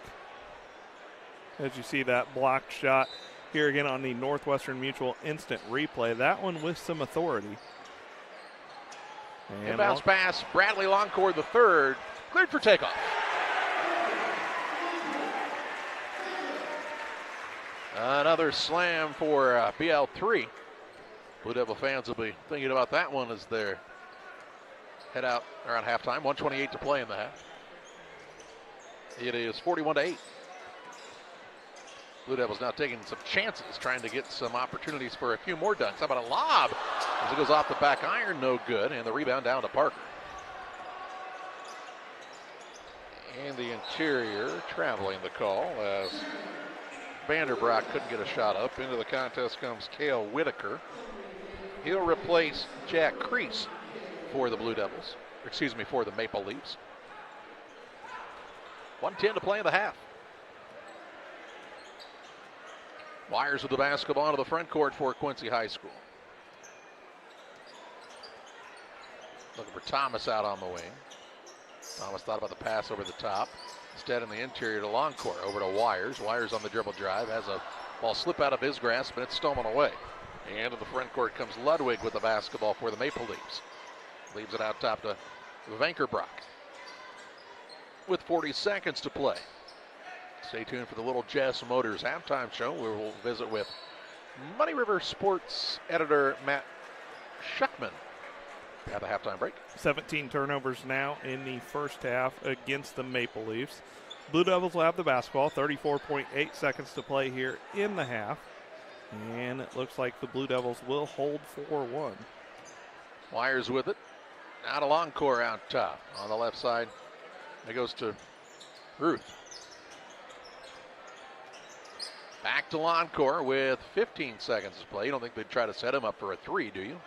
As you see that blocked shot here again on the Northwestern Mutual instant replay. That one with some authority. And
inbounds pass, Bradley Loncourt III, cleared for takeoff. Another slam for BL3. Blue Devil fans will be thinking about that one as they're head out around halftime. 1:28 to play in the half. It is 41-8. Blue Devils now taking some chances, trying to get some opportunities for a few more dunks. How about a lob? As it goes off the back iron, no good. And the rebound down to Parker. And the interior traveling the call as Vanderbroek couldn't get a shot up. Into the contest comes Cale Whitaker. He'll replace Jack Crease for the Blue Devils. For the Maple Leafs. 1:10 to play in the half. Wires with the basketball into the front court for Quincy High School. Looking for Thomas out on the wing. Thomas thought about the pass over the top. Instead in the interior to Loncourt. Over to Wires. Wires on the dribble drive. Has a ball slip out of his grasp, and it's stolen away. And to the front court comes Ludwig with the basketball for the Maple Leafs. Leaves it out top to Vanderbroek. With 40 seconds to play. Stay tuned for the Little Jess Motors halftime show, where we'll visit with Muddy River Sports editor Matt Schuckman at the halftime break.
17 turnovers now in the first half against the Maple Leafs. Blue Devils will have the basketball. 34.8 seconds to play here in the half. And it looks like the Blue Devils will hold 4-1.
Wires with it. Now to Loncourt out top. On the left side, it goes to Ruth. Back to Loncourt with 15 seconds to play. You don't think they'd try to set him up for a three, do you?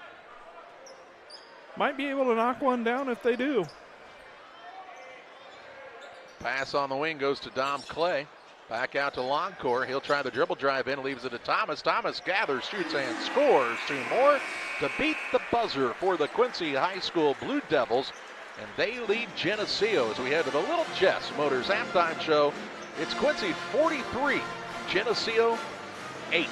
Might be able to knock one down if they do.
Pass on the wing goes to Dom Clay. Back out to Loncourt. He'll try the dribble drive in, leaves it to Thomas. Thomas gathers, shoots, and scores. 2 more to beat the buzzer for the Quincy High School Blue Devils. And they lead Geneseo as we head to the Little Jess Motors halftime show. It's Quincy 43, Geneseo 8.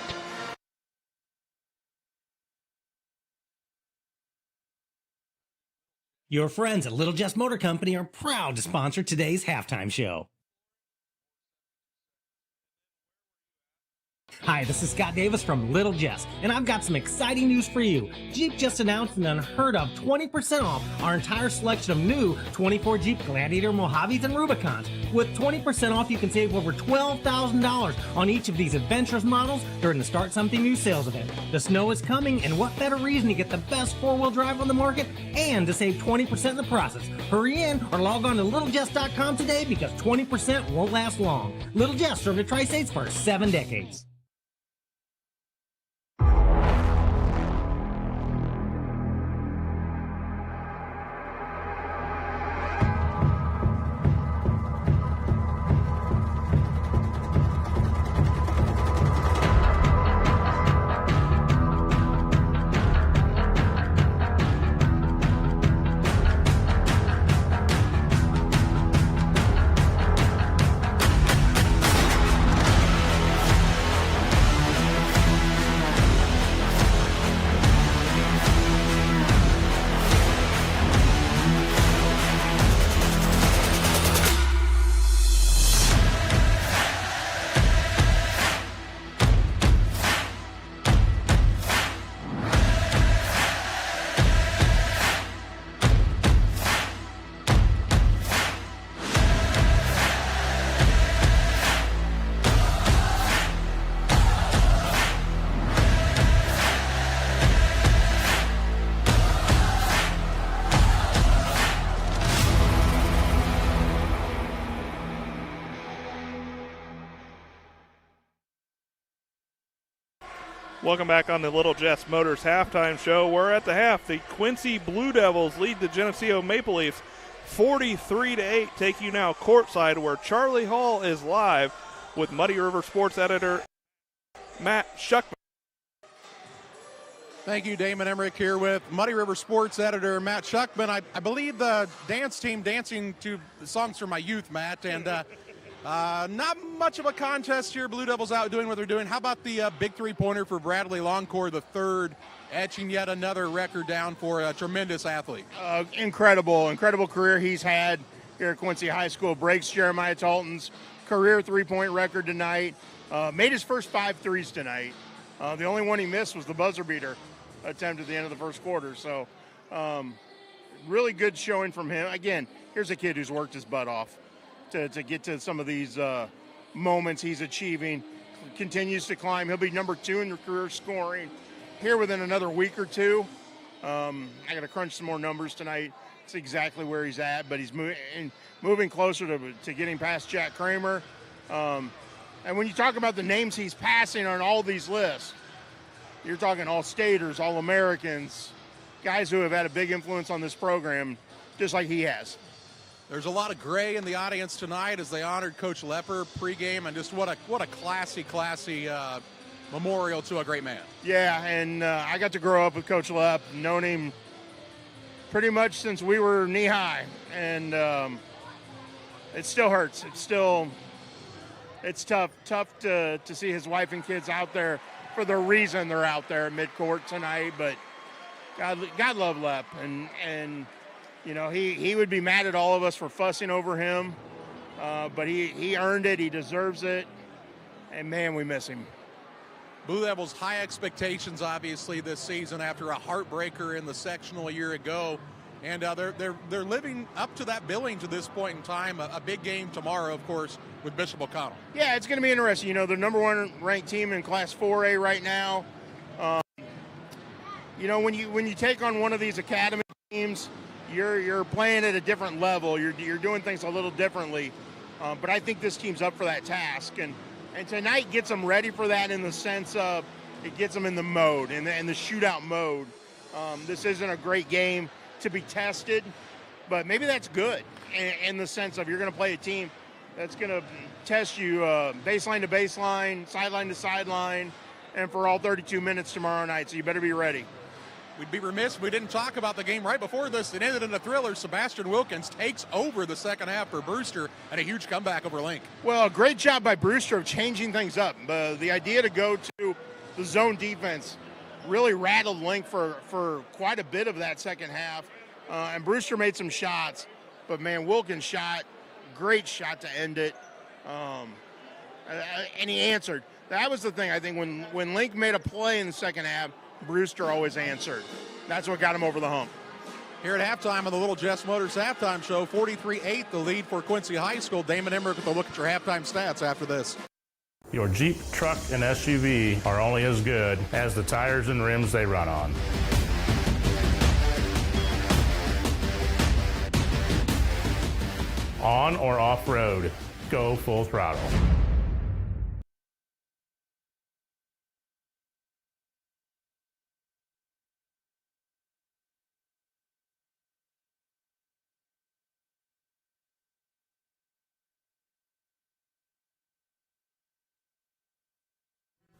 Your friends at Little Jess Motor Company are proud to sponsor today's halftime show. Hi, this is Scott Davis from Little Jess, and I've got some exciting news for you. Jeep just announced an unheard of 20% off our entire selection of new 24 Jeep Gladiator, Mojaves, and Rubicons. With 20% off, you can save over $12,000 on each of these adventurous models during the Start Something New sales event. The snow is coming, and what better reason to get the best four-wheel drive on the market and to save 20% in the process. Hurry in or log on to littlejess.com today because 20% won't last long. Little Jess served the Tri-States for 7 decades.
Welcome back on the Little Jess Motors halftime show. We're at the half. The Quincy Blue Devils lead the Geneseo Maple Leafs 43-8. Take you now courtside where Charlie Hall is live with Muddy River Sports editor Matt Schuckman.
Thank you, Damon Emmerich here with Muddy River Sports editor Matt Schuckman. I believe the dance team dancing to the songs from my youth, Matt, and not much of a contest here. Blue Devils out doing what they're doing. How about the big three-pointer for Bradley Longcore, the third, etching yet another record down for a tremendous athlete?
Incredible career he's had here at Quincy High School. Breaks Jeremiah Talton's career three-point record tonight. Made his first 5 threes tonight. The only one he missed was the buzzer beater attempt at the end of the first quarter. So really good showing from him. Again, here's a kid who's worked his butt off to get to some of these moments he's achieving. Continues to climb. He'll be number 2 in the career scoring here within another week or two. I got to crunch some more numbers tonight. It's exactly where he's at, but he's moving closer to getting past Jack Kramer. And when you talk about the names he's passing on all these lists, you're talking All-Staters, All-Americans, guys who have had a big influence on this program, just like he has.
There's a lot of gray in the audience tonight as they honored Coach Lepper pregame, and just what a classy memorial to a great man.
Yeah, and I got to grow up with Coach Lepp, known him pretty much since we were knee-high, and it still hurts. It's tough to see his wife and kids out there for the reason they're out there at midcourt tonight, but God love Lepp, and you know, he would be mad at all of us for fussing over him, but he earned it, he deserves it, and man, we miss him.
Blue Devils high expectations obviously this season after a heartbreaker in the sectional a year ago, and they're living up to that billing to this point in time. A big game tomorrow, of course, with Bishop O'Connell.
Yeah, it's going to be interesting. You know, they're number 1 ranked team in Class 4A right now. You know, when you take on one of these academy teams, you're playing at a different level. You're doing things a little differently. But I think this team's up for that task, and tonight gets them ready for that in the sense of it gets them in the mode, in the shootout mode. This isn't a great game to be tested, but maybe that's good in the sense of you're going to play a team that's going to test you baseline to baseline, sideline to sideline, and for all 32 minutes tomorrow night, so you better be ready.
We'd be remiss if we didn't talk about the game right before this. It ended in a thriller. Sebastian Wilkins takes over the second half for Brewster and a huge comeback over Link.
Well, great job by Brewster of changing things up. The idea to go to the zone defense really rattled Link for quite a bit of that second half. And Brewster made some shots, but man, Wilkins shot, great shot to end it. And he answered. That was the thing, I think, when Link made a play in the second half, Brewster always answered. That's what got him over the hump.
Here at halftime on the Little Jess Motors halftime show, 43-8, the lead for Quincy High School. Damon Emmerich with a look at your halftime stats after this.
Your Jeep, truck, and SUV are only as good as the tires and rims they run on. On or off-road, go full throttle.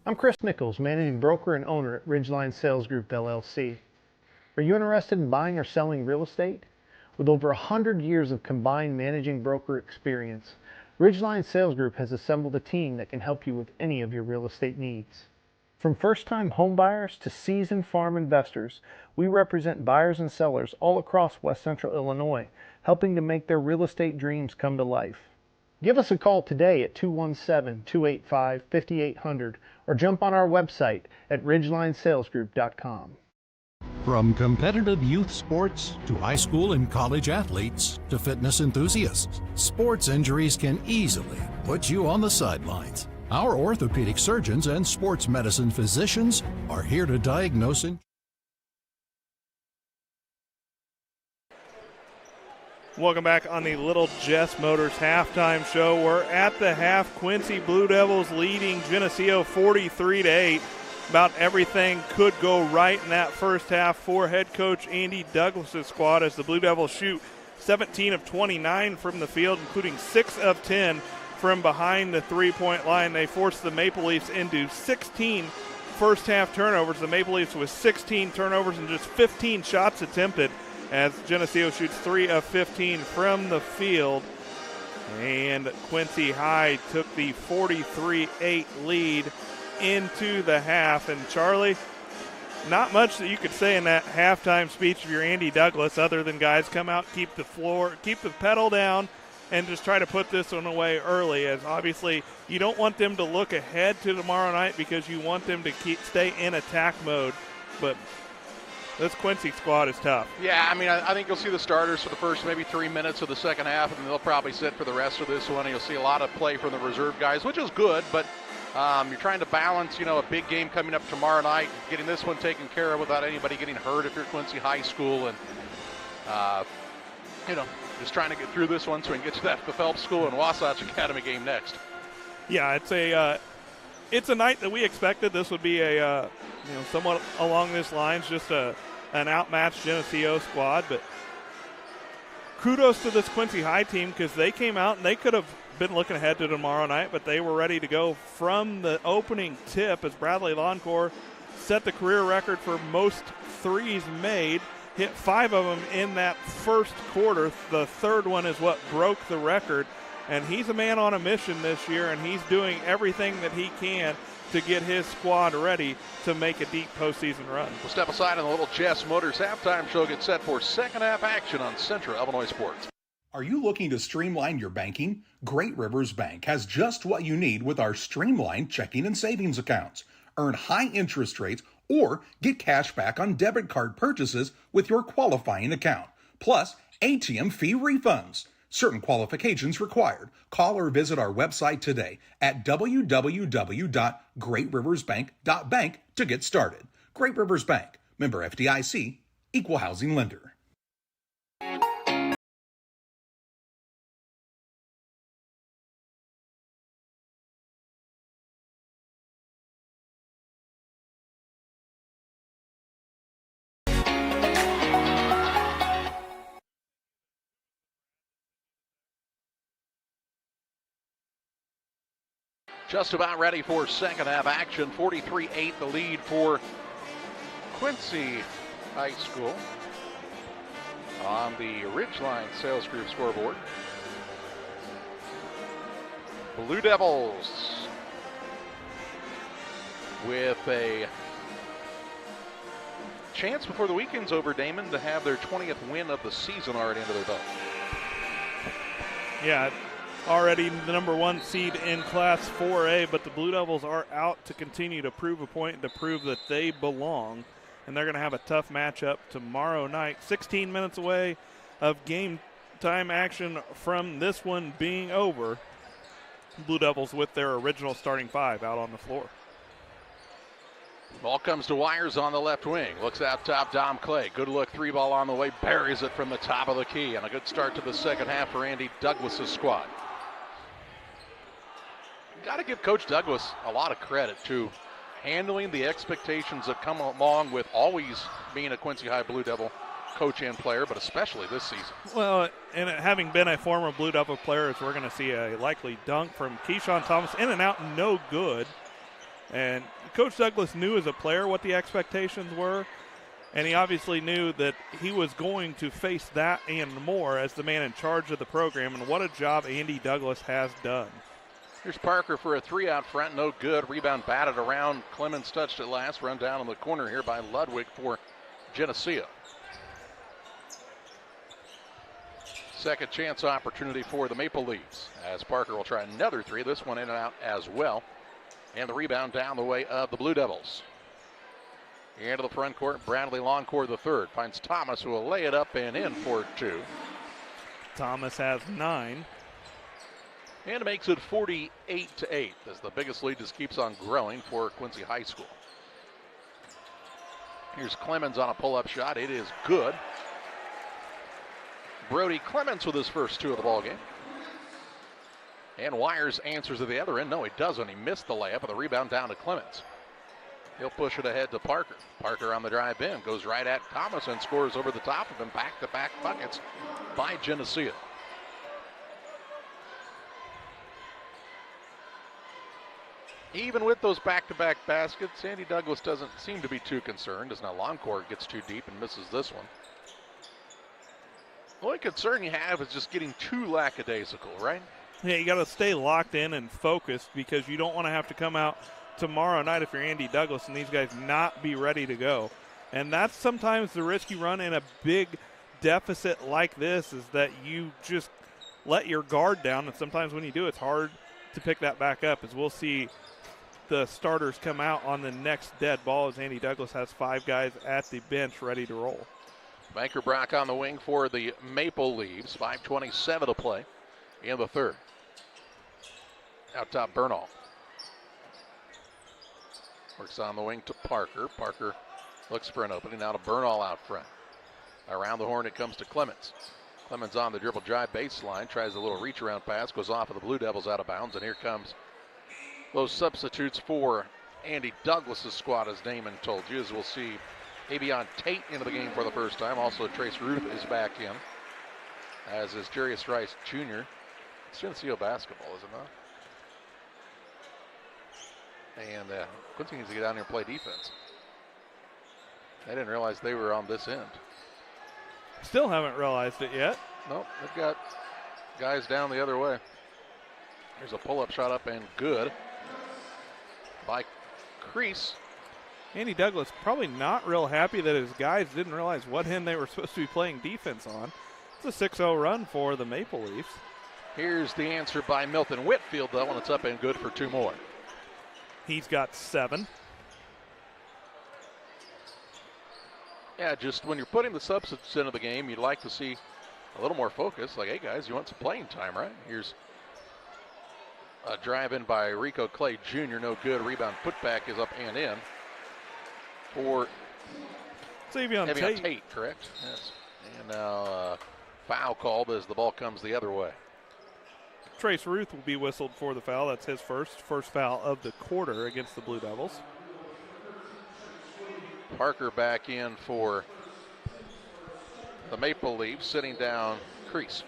I'm Chris Nichols, managing broker and owner at Ridgeline Sales Group, LLC. Are you interested in buying or selling real estate? With over 100 years of combined managing broker experience, Ridgeline Sales Group has assembled a team that can help you with any of your real estate needs. From first-time home buyers to seasoned farm investors, we represent buyers and sellers all across West Central Illinois, helping to make their real estate dreams come to life. Give us a call today at 217-285-5800 or jump on our website at ridgelinesalesgroup.com.
From competitive youth sports to high school and college athletes to fitness enthusiasts, sports injuries can easily put you on the sidelines. Our orthopedic surgeons and sports medicine physicians are here to diagnose and
Welcome back on the Little Jess Motors halftime show. We're at the half. Quincy Blue Devils leading Geneseo 43-8. about everything could go right in that first half for head coach Andy Douglas's squad as the Blue Devils shoot 17 of 29 from the field, including 6 of 10 from behind the three-point line. They forced the Maple Leafs into 16 first-half turnovers. The Maple Leafs with 16 turnovers and just 15 shots attempted as Geneseo shoots 3 of 15 from the field. And Quincy High took the 43-8 lead into the half. And Charlie, not much that you could say in that halftime speech of your Andy Douglas other than guys come out, keep the pedal down, and just try to put this one away early, as obviously you don't want them to look ahead to tomorrow night because you want them to stay in attack mode. But this Quincy squad is tough.
Yeah, I mean, I think you'll see the starters for the first maybe 3 minutes of the second half, and they'll probably sit for the rest of this one. You'll see a lot of play from the reserve guys, which is good, but you're trying to balance, a big game coming up tomorrow night, getting this one taken care of without anybody getting hurt if you're Quincy High School, and, just trying to get through this one so we can get to the Phelps School and Wasatch Academy game next.
Yeah, it's a night that we expected. This would be a somewhat along these lines, just an outmatched Geneseo squad. But kudos to this Quincy High team because they came out and they could have been looking ahead to tomorrow night, but they were ready to go from the opening tip as Bradley Loncourt set the career record for most threes made. Hit 5 of them in that first quarter. The third one is what broke the record. And he's a man on a mission this year, and he's doing everything that he can to get his squad ready to make a deep postseason run.
We'll step aside and the Little Jess Motors halftime show gets set for second half action on Central Illinois Sports.
Are you looking to streamline your banking? Great Rivers Bank has just what you need with our streamlined checking and savings accounts. Earn high interest rates or get cash back on debit card purchases with your qualifying account, plus ATM fee refunds. Certain qualifications required. Call or visit our website today at www.greatriversbank.bank to get started. Great Rivers Bank, member FDIC, equal housing lender.
Just about ready for second half action. 43-8 the lead for Quincy High School on the Ridgeline Sales Group scoreboard. Blue Devils with a chance before the weekend's over, Damon, to have their 20th win of the season already under their belt.
Yeah, already the number 1 seed in Class 4A, but the Blue Devils are out to continue to prove a point and to prove that they belong. And they're going to have a tough matchup tomorrow night. 16 minutes away of game time action from this one being over. Blue Devils with their original starting 5 out on the floor.
Ball comes to Wires on the left wing. Looks out top, Dom Clay. Good look, 3-ball on the way. Buries it from the top of the key. And a good start to the second half for Andy Douglas's squad. Got to give Coach Douglas a lot of credit, too. Handling the expectations that come along with always being a Quincy High Blue Devil coach and player, but especially this season.
Well, and having been a former Blue Devil player, we're going to see a likely dunk from Keyshawn Thomas, in and out, no good. And Coach Douglas knew as a player what the expectations were, and he obviously knew that he was going to face that and more as the man in charge of the program, and what a job Andy Douglas has done.
Here's Parker for a 3 out front, no good. Rebound batted around. Clemens touched it last. Run down in the corner here by Ludwig for Geneseo. Second chance opportunity for the Maple Leafs as Parker will try another 3. This one in and out as well. And the rebound down the way of the Blue Devils. Into the front court, Bradley Longcourt the third. Finds Thomas, who will lay it up and in for 2.
Thomas has 9.
And it makes it 48-8 as the biggest lead just keeps on growing for Quincy High School. Here's Clemens on a pull-up shot. It is good. Brody Clemens with his first 2 of the ball game. And Wires answers at the other end. No, he doesn't. He missed the layup, but the rebound down to Clemens. He'll push it ahead to Parker. Parker on the drive in, goes right at Thomas and scores over the top of him. Back-to-back buckets by Geneseo. Even with those back-to-back baskets, Andy Douglas doesn't seem to be too concerned as now Longcourt gets too deep and misses this one. The only concern you have is just getting too lackadaisical, right?
Yeah, you got to stay locked in and focused because you don't want to have to come out tomorrow night if you're Andy Douglas and these guys not be ready to go. And that's sometimes the risk you run in a big deficit like this, is that you just let your guard down, and sometimes when you do, it's hard to pick that back up, as we'll see the starters come out on the next dead ball as Andy Douglas has 5 guys at the bench ready to roll.
Banker Brock on the wing for the Maple Leafs. 5:27 to play in the third. Out top, Bernal. Works on the wing to Parker. Parker looks for an opening. Now to Bernal out front. Around the horn it comes to Clemens. Clemens on the dribble drive baseline. Tries a little reach around pass. Goes off of the Blue Devils out of bounds. And here comes those substitutes for Andy Douglas' squad, as Damon told you. As we'll see Avion Tate into the game for the first time. Also Trace Ruth is back in. As is Jarius Rice Jr. It's Geneseo basketball, is it not? And Quincy needs to get down here and play defense. I didn't realize they were on this end.
Still haven't realized it yet.
Nope, they've got guys down the other way. There's a pull-up shot up and good by Crease.
Andy Douglas probably not real happy that his guys didn't realize what end they were supposed to be playing defense on. It's a 6-0 run for the Maple Leafs.
Here's the answer by Milton Whitfield, though, and it's up and good for 2 more.
He's got 7.
Yeah, just when you're putting the substitutes into the game, you'd like to see a little more focus. Like, hey, guys, you want some playing time, right? Here's a drive in by Rico Clay Jr. No good. Rebound putback is up and in for
Avion
Tate, correct? Yes. And now foul called as the ball comes the other way.
Trace Ruth will be whistled for the foul. That's his first foul of the quarter against the Blue Devils.
Parker back in for the Maple Leafs, sitting down Crease.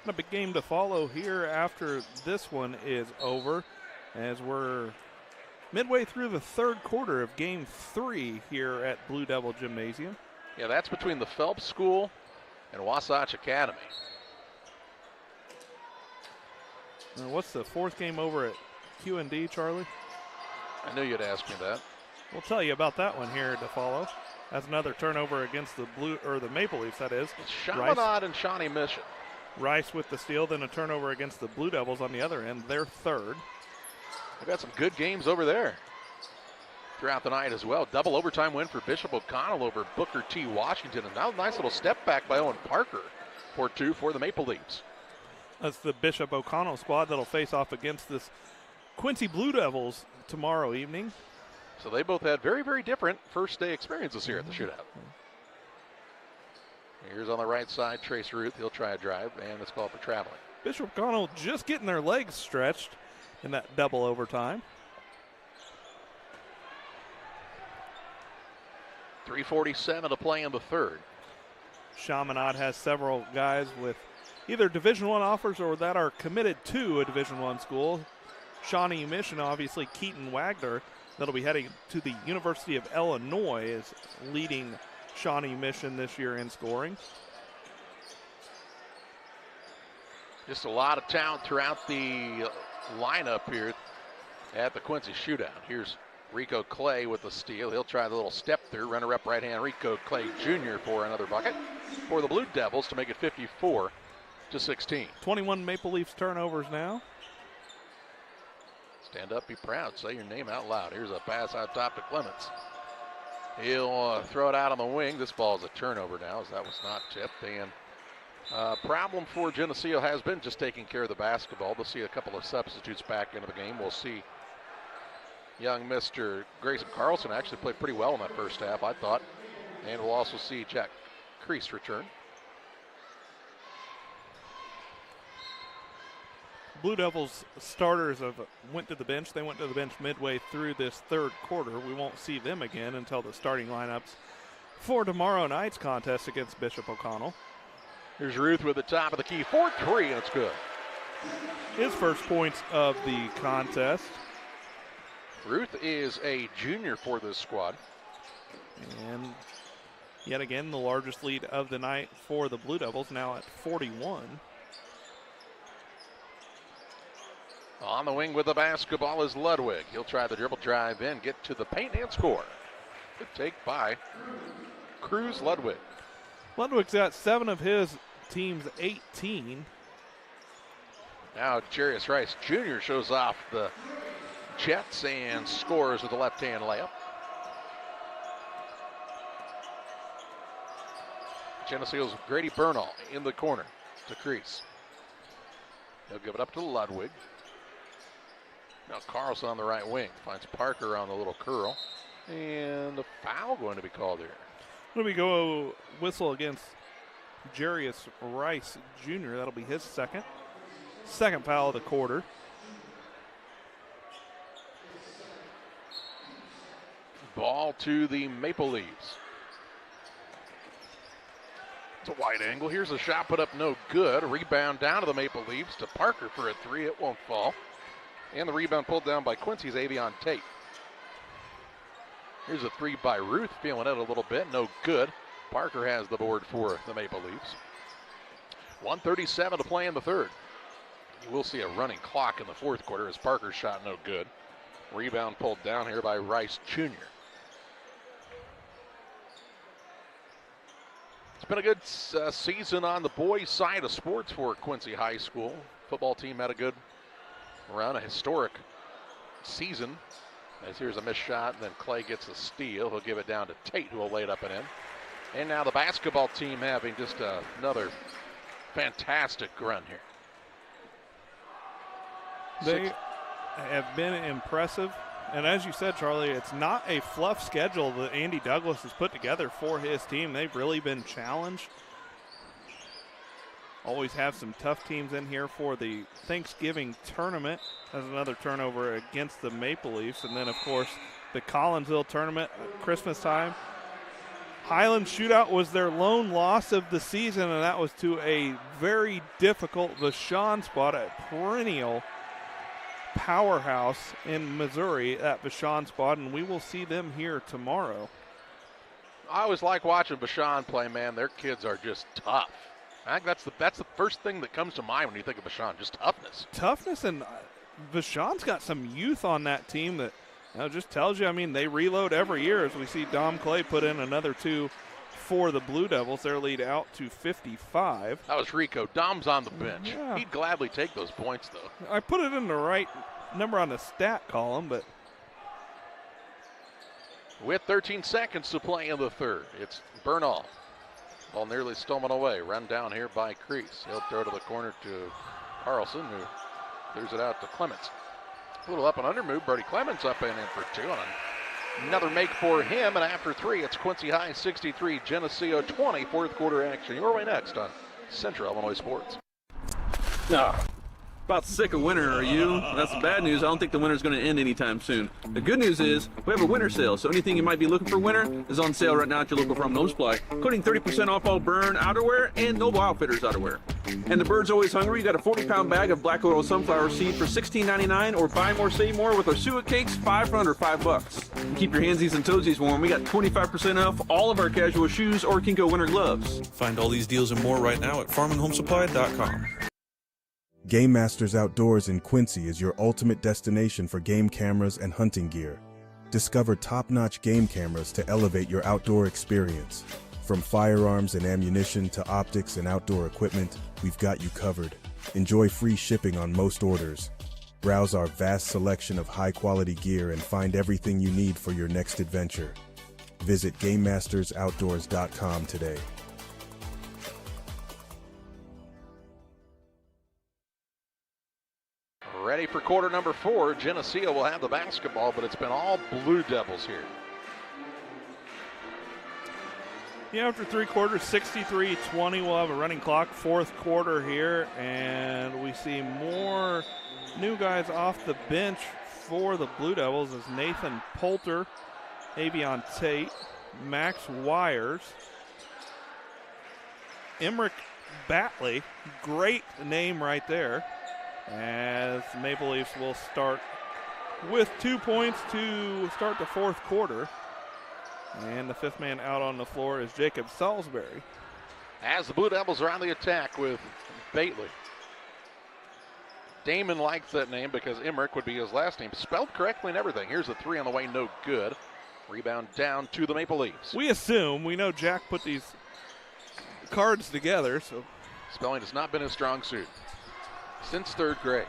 A big game to follow here after this one is over, as we're midway through the third quarter of Game 3 here at Blue Devil Gymnasium.
Yeah, that's between the Phelps School and Wasatch Academy.
Now, what's the fourth game over at QND, Charlie?
I knew you'd ask me that.
We'll tell you about that one here to follow. That's another turnover against the the Maple Leafs, that is.
Chaminade and Shawnee Mission.
Rice with the steal, then a turnover against the Blue Devils on the other end, their third.
They've got some good games over there throughout the night as well. Double overtime win for Bishop O'Connell over Booker T. Washington. And now a nice little step back by Owen Parker for 2 for the Maple Leafs.
That's the Bishop O'Connell squad that'll face off against this Quincy Blue Devils tomorrow evening.
So they both had very, very different first day experiences here at the Shootout. Here's on the right side, Trace Ruth. He'll try a drive, and it's called for traveling.
Bishop O'Connell just getting their legs stretched in that double overtime.
3:47 to play in the third.
Chaminade has several guys with either Division I offers or that are committed to a Division I school. Shawnee Mission, obviously, Keaton Wagner, that'll be heading to the University of Illinois, is leading Shawnee Mission this year in scoring.
Just a lot of talent throughout the lineup here at the Quincy Shootout. Here's Rico Clay with the steal. He'll try the little step through. Runner-up right hand Rico Clay Jr. for another bucket for the Blue Devils to make it 54-16.
21 Maple Leafs turnovers now.
Stand up, be proud. Say your name out loud. Here's a pass out top to Clements. He'll throw it out on the wing. This ball is a turnover now, as that was not tipped. And problem for Geneseo has been just taking care of the basketball. They'll see a couple of substitutes back into the game. We'll see young Mr. Grayson Carlson actually played pretty well in that first half, I thought. And we'll also see Jack Crease return.
Blue Devils starters went to the bench. They went to the bench midway through this third quarter. We won't see them again until the starting lineups for tomorrow night's contest against Bishop O'Connell.
Here's Ruth with the top of the key for three, and it's good.
His first points of the contest.
Ruth is a junior for this squad.
And yet again, the largest lead of the night for the Blue Devils, now at 41.
On the wing with the basketball is Ludwig. He'll try the dribble drive in, get to the paint and score. Good take by Cruz Ludwig.
Ludwig's got 7 of his team's 18.
Now Jarius Rice Jr. shows off the Jets and scores with a left-hand layup. Geneseo's Grady Bernal in the corner to Crease. He'll give it up to Ludwig. Now Carlson on the right wing finds Parker on the little curl. And the foul going to be called here.
Let me go whistle against Jarius Rice Jr. That'll be his second foul of the quarter.
Ball to the Maple Leafs. It's a wide angle. Here's a shot put up no good. A rebound down to the Maple Leafs to Parker for a three. It won't fall. And the rebound pulled down by Quincy's Avion Tate. Here's a three by Ruth, feeling it a little bit. No good. Parker has the board for the Maple Leafs. 1:37 to play in the third. You will see a running clock in the fourth quarter as Parker's shot no good. Rebound pulled down here by Rice Jr. It's been a good season on the boys' side of sports for Quincy High School. Football team had a good run, a historic season. As here's a missed shot, and then Clay gets the steal. He'll give it down to Tate, who will lay it up and in. And now the basketball team having just another fantastic run here.
They have been impressive. And as you said, Charlie, it's not a fluff schedule that Andy Douglas has put together for his team. They've really been challenged. Always have some tough teams in here for the Thanksgiving tournament. Has another turnover against the Maple Leafs. And then, of course, the Collinsville tournament at Christmas time. Highland Shootout was their lone loss of the season, and that was to a very difficult Vashon spot, a perennial powerhouse in Missouri at Vashon spot, and we will see them here tomorrow.
I always like watching Vashon play, man. Their kids are just tough. I think that's the first thing that comes to mind when you think of Vashon, just toughness.
Toughness, and Vashon's got some youth on that team that just tells you, I mean, they reload every year as we see Dom Clay put in another 2 for the Blue Devils. Their lead out to 55.
That was Rico. Dom's on the bench.
Yeah.
He'd gladly take those points, though.
I put it in the right number on the stat column, but
with 13 seconds to play in the third, it's Bernal. Ball nearly stolen away. Run down here by Crease. He'll throw to the corner to Carlson, who clears it out to Clements. A little up and under move. Brody Clements up and in for 2. And another make for him. And after 3, it's Quincy High 63, Geneseo 20. Fourth quarter action. Your way next on Central Illinois Sports.
About sick of winter, are you? That's the bad news. I don't think the winter's going to end anytime soon. The good news is we have a winter sale, so anything you might be looking for winter is on sale right now at your local Farm Home Supply, including 30% off all Burn outerwear and Noble Outfitters outerwear. And the bird's always hungry. You got a 40-pound bag of black oil sunflower seed for $16.99, or buy more, save more with our suet cakes, 5 for under $5. And keep your handsies and toesies warm. We got 25% off all of our casual shoes or Kinko winter gloves.
Find all these deals and more right now at farmandhomesupply.com.
Game Masters Outdoors in Quincy is your ultimate destination for game cameras and hunting gear. Discover top-notch game cameras to elevate your outdoor experience. From firearms and ammunition to optics and outdoor equipment, we've got you covered. Enjoy free shipping on most orders. Browse our vast selection of high-quality gear and find everything you need for your next adventure. Visit GameMastersOutdoors.com today.
Ready for quarter number 4. Geneseo will have the basketball, but it's been all Blue Devils here.
Yeah, after 3 quarters, 63-20. We'll have a running clock, 4th quarter here, and we see more new guys off the bench for the Blue Devils as Nathan Poulter, Avion Tate, Max Wires, Emmerich Batley, great name right there, as Maple Leafs will start with 2 points to start the 4th quarter. And the 5th man out on the floor is Jacob Salisbury.
As the Blue Devils are on the attack with Batley. Damon likes that name because Emmerich would be his last name. Spelled correctly and everything. Here's a 3 on the way, no good. Rebound down to the Maple Leafs.
We know Jack put these cards together, so.
Spelling has not been his strong suit since 3rd grade.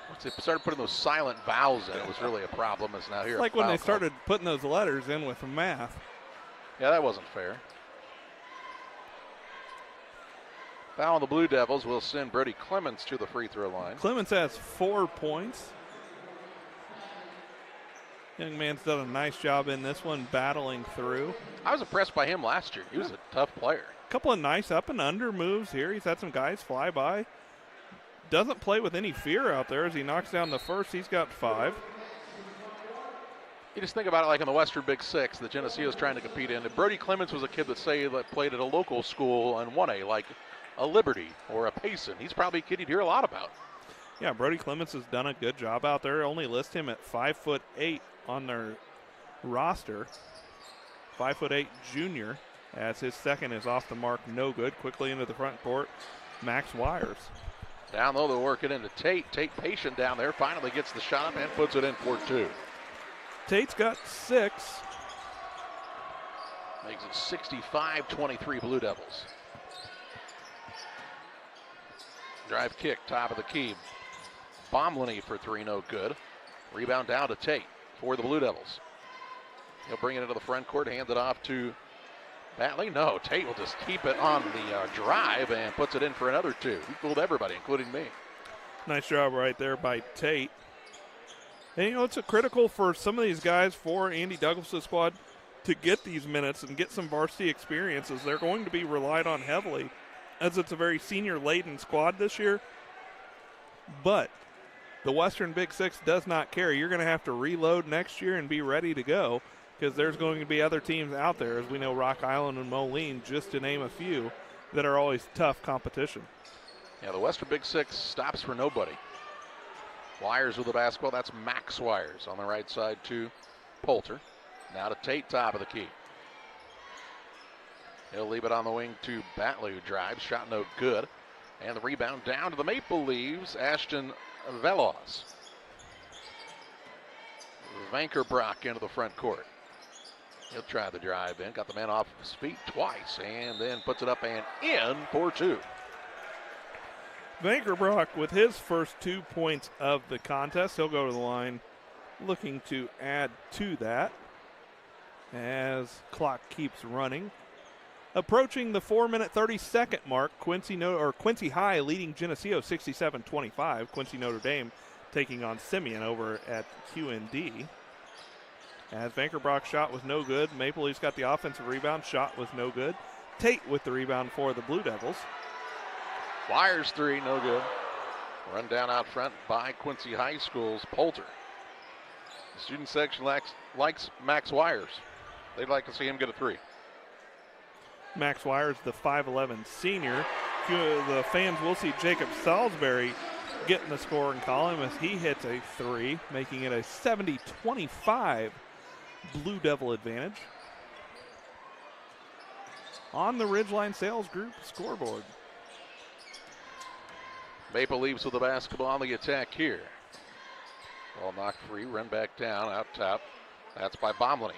Once they started putting those silent vowels in, it was really a problem. It's now here.
Like when they started putting those letters in with the math.
Yeah, that wasn't fair. Foul on the Blue Devils will send Brody Clemens to the free throw line.
Clemens has 4 points. Young man's done a nice job in this one, battling through.
I was impressed by him last year. He was a tough player.
A couple of nice up and under moves here. He's had some guys fly by. Doesn't play with any fear out there as he knocks down the first. He's got 5.
You just think about it like in the Western Big Six that Geneseo is trying to compete in. And Brody Clemens was a kid that played at a local school and 1A, like a Liberty or a Payson. He's probably a kid you'd hear a lot about.
Yeah, Brody Clemens has done a good job out there. Only list him at 5'8" on their roster. 5'8" junior, as his second is off the mark, no good. Quickly into the front court, Max Wires.
Down low, they'll work it into Tate. Tate patient down there, finally gets the shot up and puts it in for 2.
Tate's got 6.
Makes it 65-23 Blue Devils. Drive kick, top of the key. Bomlini for 3, no good. Rebound down to Tate for the Blue Devils. He'll bring it into the front court, hand it off to Batley. No, Tate will just keep it on the drive and puts it in for another 2. He fooled everybody, including me.
Nice job right there by Tate. And, it's critical for some of these guys, for Andy Douglas' squad, to get these minutes and get some varsity experiences. They're going to be relied on heavily, as it's a very senior-laden squad this year. But the Western Big Six does not care. You're going to have to reload next year and be ready to go, because there's going to be other teams out there, as we know, Rock Island and Moline, just to name a few, that are always tough competition.
Yeah, the Western Big Six stops for nobody. Wires with the basketball. That's Max Wires on the right side to Poulter. Now to Tate, top of the key. He'll leave it on the wing to Batley, who drives. Shot no good. And the rebound down to the Maple Leaves, Ashton Veloz. Vankerbrock into the front court. He'll try the drive in. Got the man off his feet twice and then puts it up and in for 2.
Vankerbrock with his first 2 points of the contest. He'll go to the line looking to add to that as clock keeps running. Approaching the 4-minute 30-second mark, Quincy High leading Geneseo 67-25. Quincy Notre Dame taking on Simeon over at QND. As Vankerbrock's shot was no good. Maple Leafs got the offensive rebound. Shot was no good. Tate with the rebound for the Blue Devils.
Wires 3, no good. Run down out front by Quincy High School's Poulter. The student section likes Max Wires. They'd like to see him get a 3.
Max Wires, the 5'11 senior. The fans will see Jacob Salisbury get in the scoring column as he hits a 3, making it a 70-25 Blue Devil advantage on the Ridgeline Sales Group scoreboard.
Maple Leafs with the basketball on the attack here. Ball knocked free, run back down, out top. That's by Bomlini.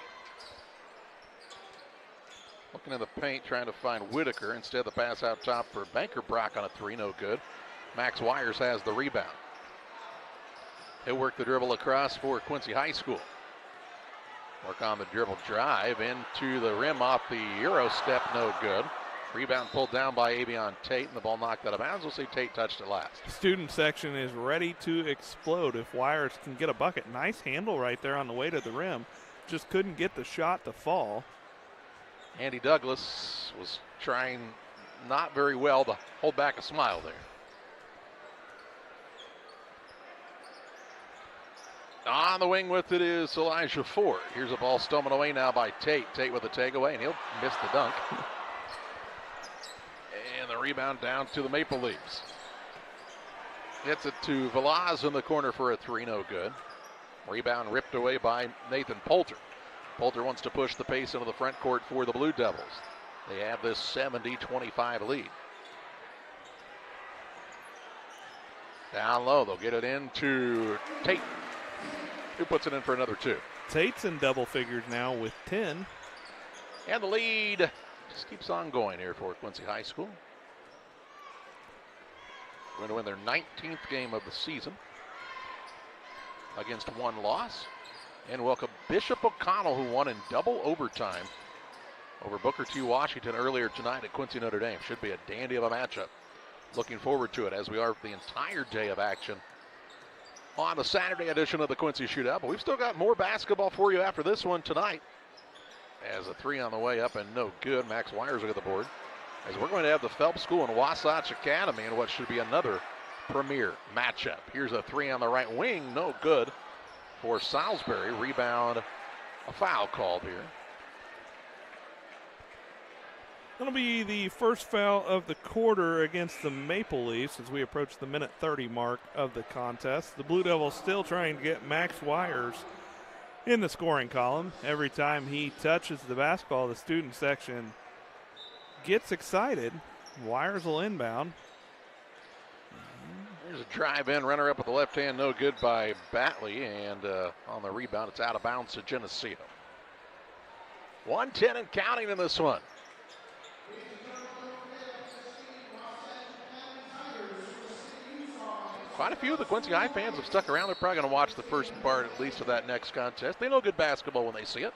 Looking in the paint, trying to find Whitaker. Instead, the pass out top for Vankerbrock on a 3, no good. Max Wires has the rebound. He'll work the dribble across for Quincy High School. Work on the dribble drive into the rim off the Euro step, no good. Rebound pulled down by Avion Tate, and the ball knocked out of bounds. We'll see Tate touched it last.
Student section is ready to explode if Wires can get a bucket. Nice handle right there on the way to the rim. Just couldn't get the shot to fall.
Andy Douglas was trying not very well to hold back a smile there. On the wing with it is Elijah Ford. Here's a ball stolen away now by Tate. Tate with a takeaway, and he'll miss the dunk. And the rebound down to the Maple Leafs. Gets it to Velaz in the corner for a three, no good. Rebound ripped away by Nathan Poulter. Poulter wants to push the pace into the front court for the Blue Devils. They have this 70-25 lead. Down low, they'll get it into Tate, who puts it in for another two.
Tate's in double figures now with 10.
And the lead just keeps on going here for Quincy High School. Going to win their 19th game of the season against one loss. And welcome Bishop O'Connell, who won in double overtime over Booker T. Washington earlier tonight at Quincy Notre Dame. Should be a dandy of a matchup. Looking forward to it, as we are for the entire day of action on the Saturday edition of the Quincy Shootout. But we've still got more basketball for you after this one tonight. As a three on the way up and no good. Max Wires will get the board. As we're going to have the Phelps School and Wasatch Academy in what should be another premier matchup. Here's a three on the right wing, no good for Salisbury. Rebound, a foul called here.
That'll be the first foul of the quarter against the Maple Leafs as we approach the minute 30 mark of the contest. The Blue Devils still trying to get Max Wires in the scoring column. Every time he touches the basketball, the student section gets excited. Wires will inbound.
There's a drive in, runner up with the left hand, no good by Batley, and on the rebound, it's out of bounds to Geneseo. 1:10 and counting in this one. Quite a few of the Quincy High fans have stuck around. They're probably going to watch the first part, at least, of that next contest. They know good basketball when they see it.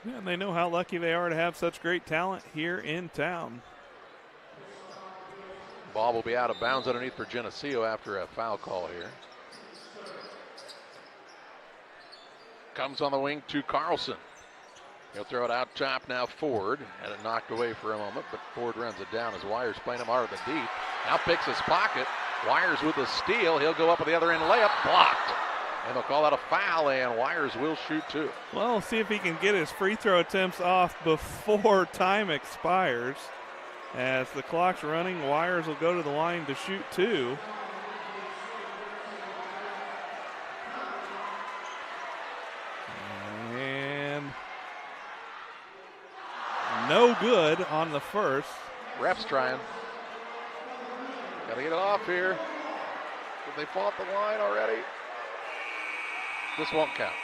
Yeah, and they know how lucky they are to have such great talent here in town.
Ball will be out of bounds underneath for Geneseo after a foul call here. Comes on the wing to Carlson. He'll throw it out top now. Ford had it knocked away for a moment, but Ford runs it down as Wires playing him hard at the deep. Now picks his pocket. Wires with the steal. He'll go up at the other end layup. Blocked. And they'll call that a foul, and Wires will shoot two.
Well, we'll see if he can get his free throw attempts off before time expires. As the clock's running, Wires will go to the line to shoot two. And no good on the first.
Ref's trying. Got to get it off here. Did they fall at the line already? This won't count.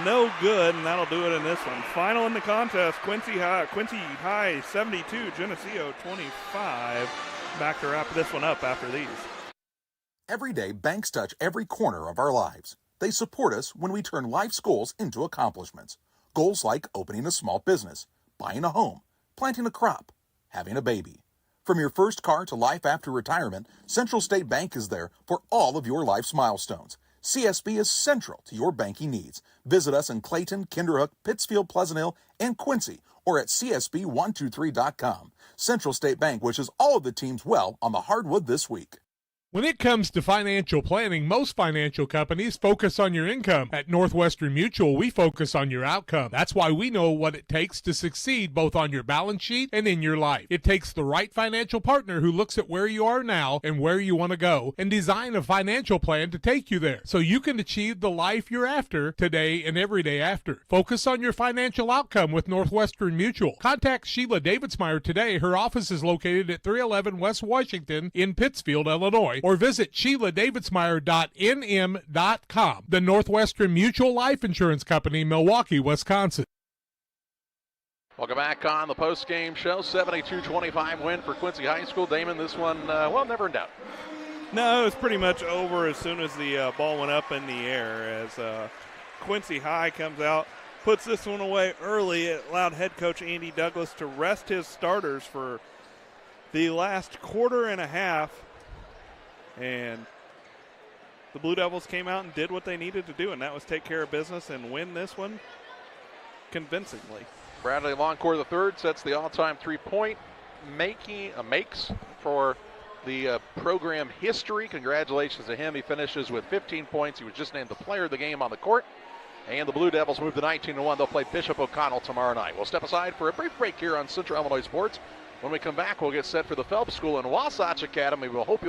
No good, and that'll do it in this one. Final in the contest, Quincy High 72, Geneseo 25. Back to wrap this one up after these.
Every day, banks touch every corner of our lives. They support us when we turn life's goals into accomplishments. Goals like opening a small business, buying a home, planting a crop, having a baby. From your first car to life after retirement, Central State Bank is there for all of your life's milestones. CSB is central to your banking needs. Visit us in Clayton, Kinderhook, Pittsfield, Pleasant Hill, and Quincy, or at csb123.com. Central State Bank wishes all of the teams well on the hardwood this week.
When it comes to financial planning, most financial companies focus on your income. At Northwestern Mutual, we focus on your outcome. That's why we know what it takes to succeed both on your balance sheet and in your life. It takes the right financial partner who looks at where you are now and where you want to go and design a financial plan to take you there so you can achieve the life you're after today and every day after. Focus on your financial outcome with Northwestern Mutual. Contact Sheila Davidsmeyer today. Her office is located at 311 West Washington in Pittsfield, Illinois, or visit SheilaDavidsmeyer.nm.com. The Northwestern Mutual Life Insurance Company, Milwaukee, Wisconsin.
Welcome back on the post-game show. 72-25 win for Quincy High School. Damon, this one, never in doubt.
No, it was pretty much over as soon as the ball went up in the air. As Quincy High comes out, puts this one away early. It allowed head coach Andy Douglas to rest his starters for the last quarter and a half. And the Blue Devils came out and did what they needed to do, and that was take care of business and win this one convincingly.
Bradley Longcore III sets the all-time three-point makes for the program history. Congratulations to him. He finishes with 15 points. He was just named the player of the game on the court. And the Blue Devils move to 19-1. They'll play Bishop O'Connell tomorrow night. We'll step aside for a brief break here on Central Illinois Sports. When we come back, we'll get set for the Phelps School and Wasatch Academy. We'll hope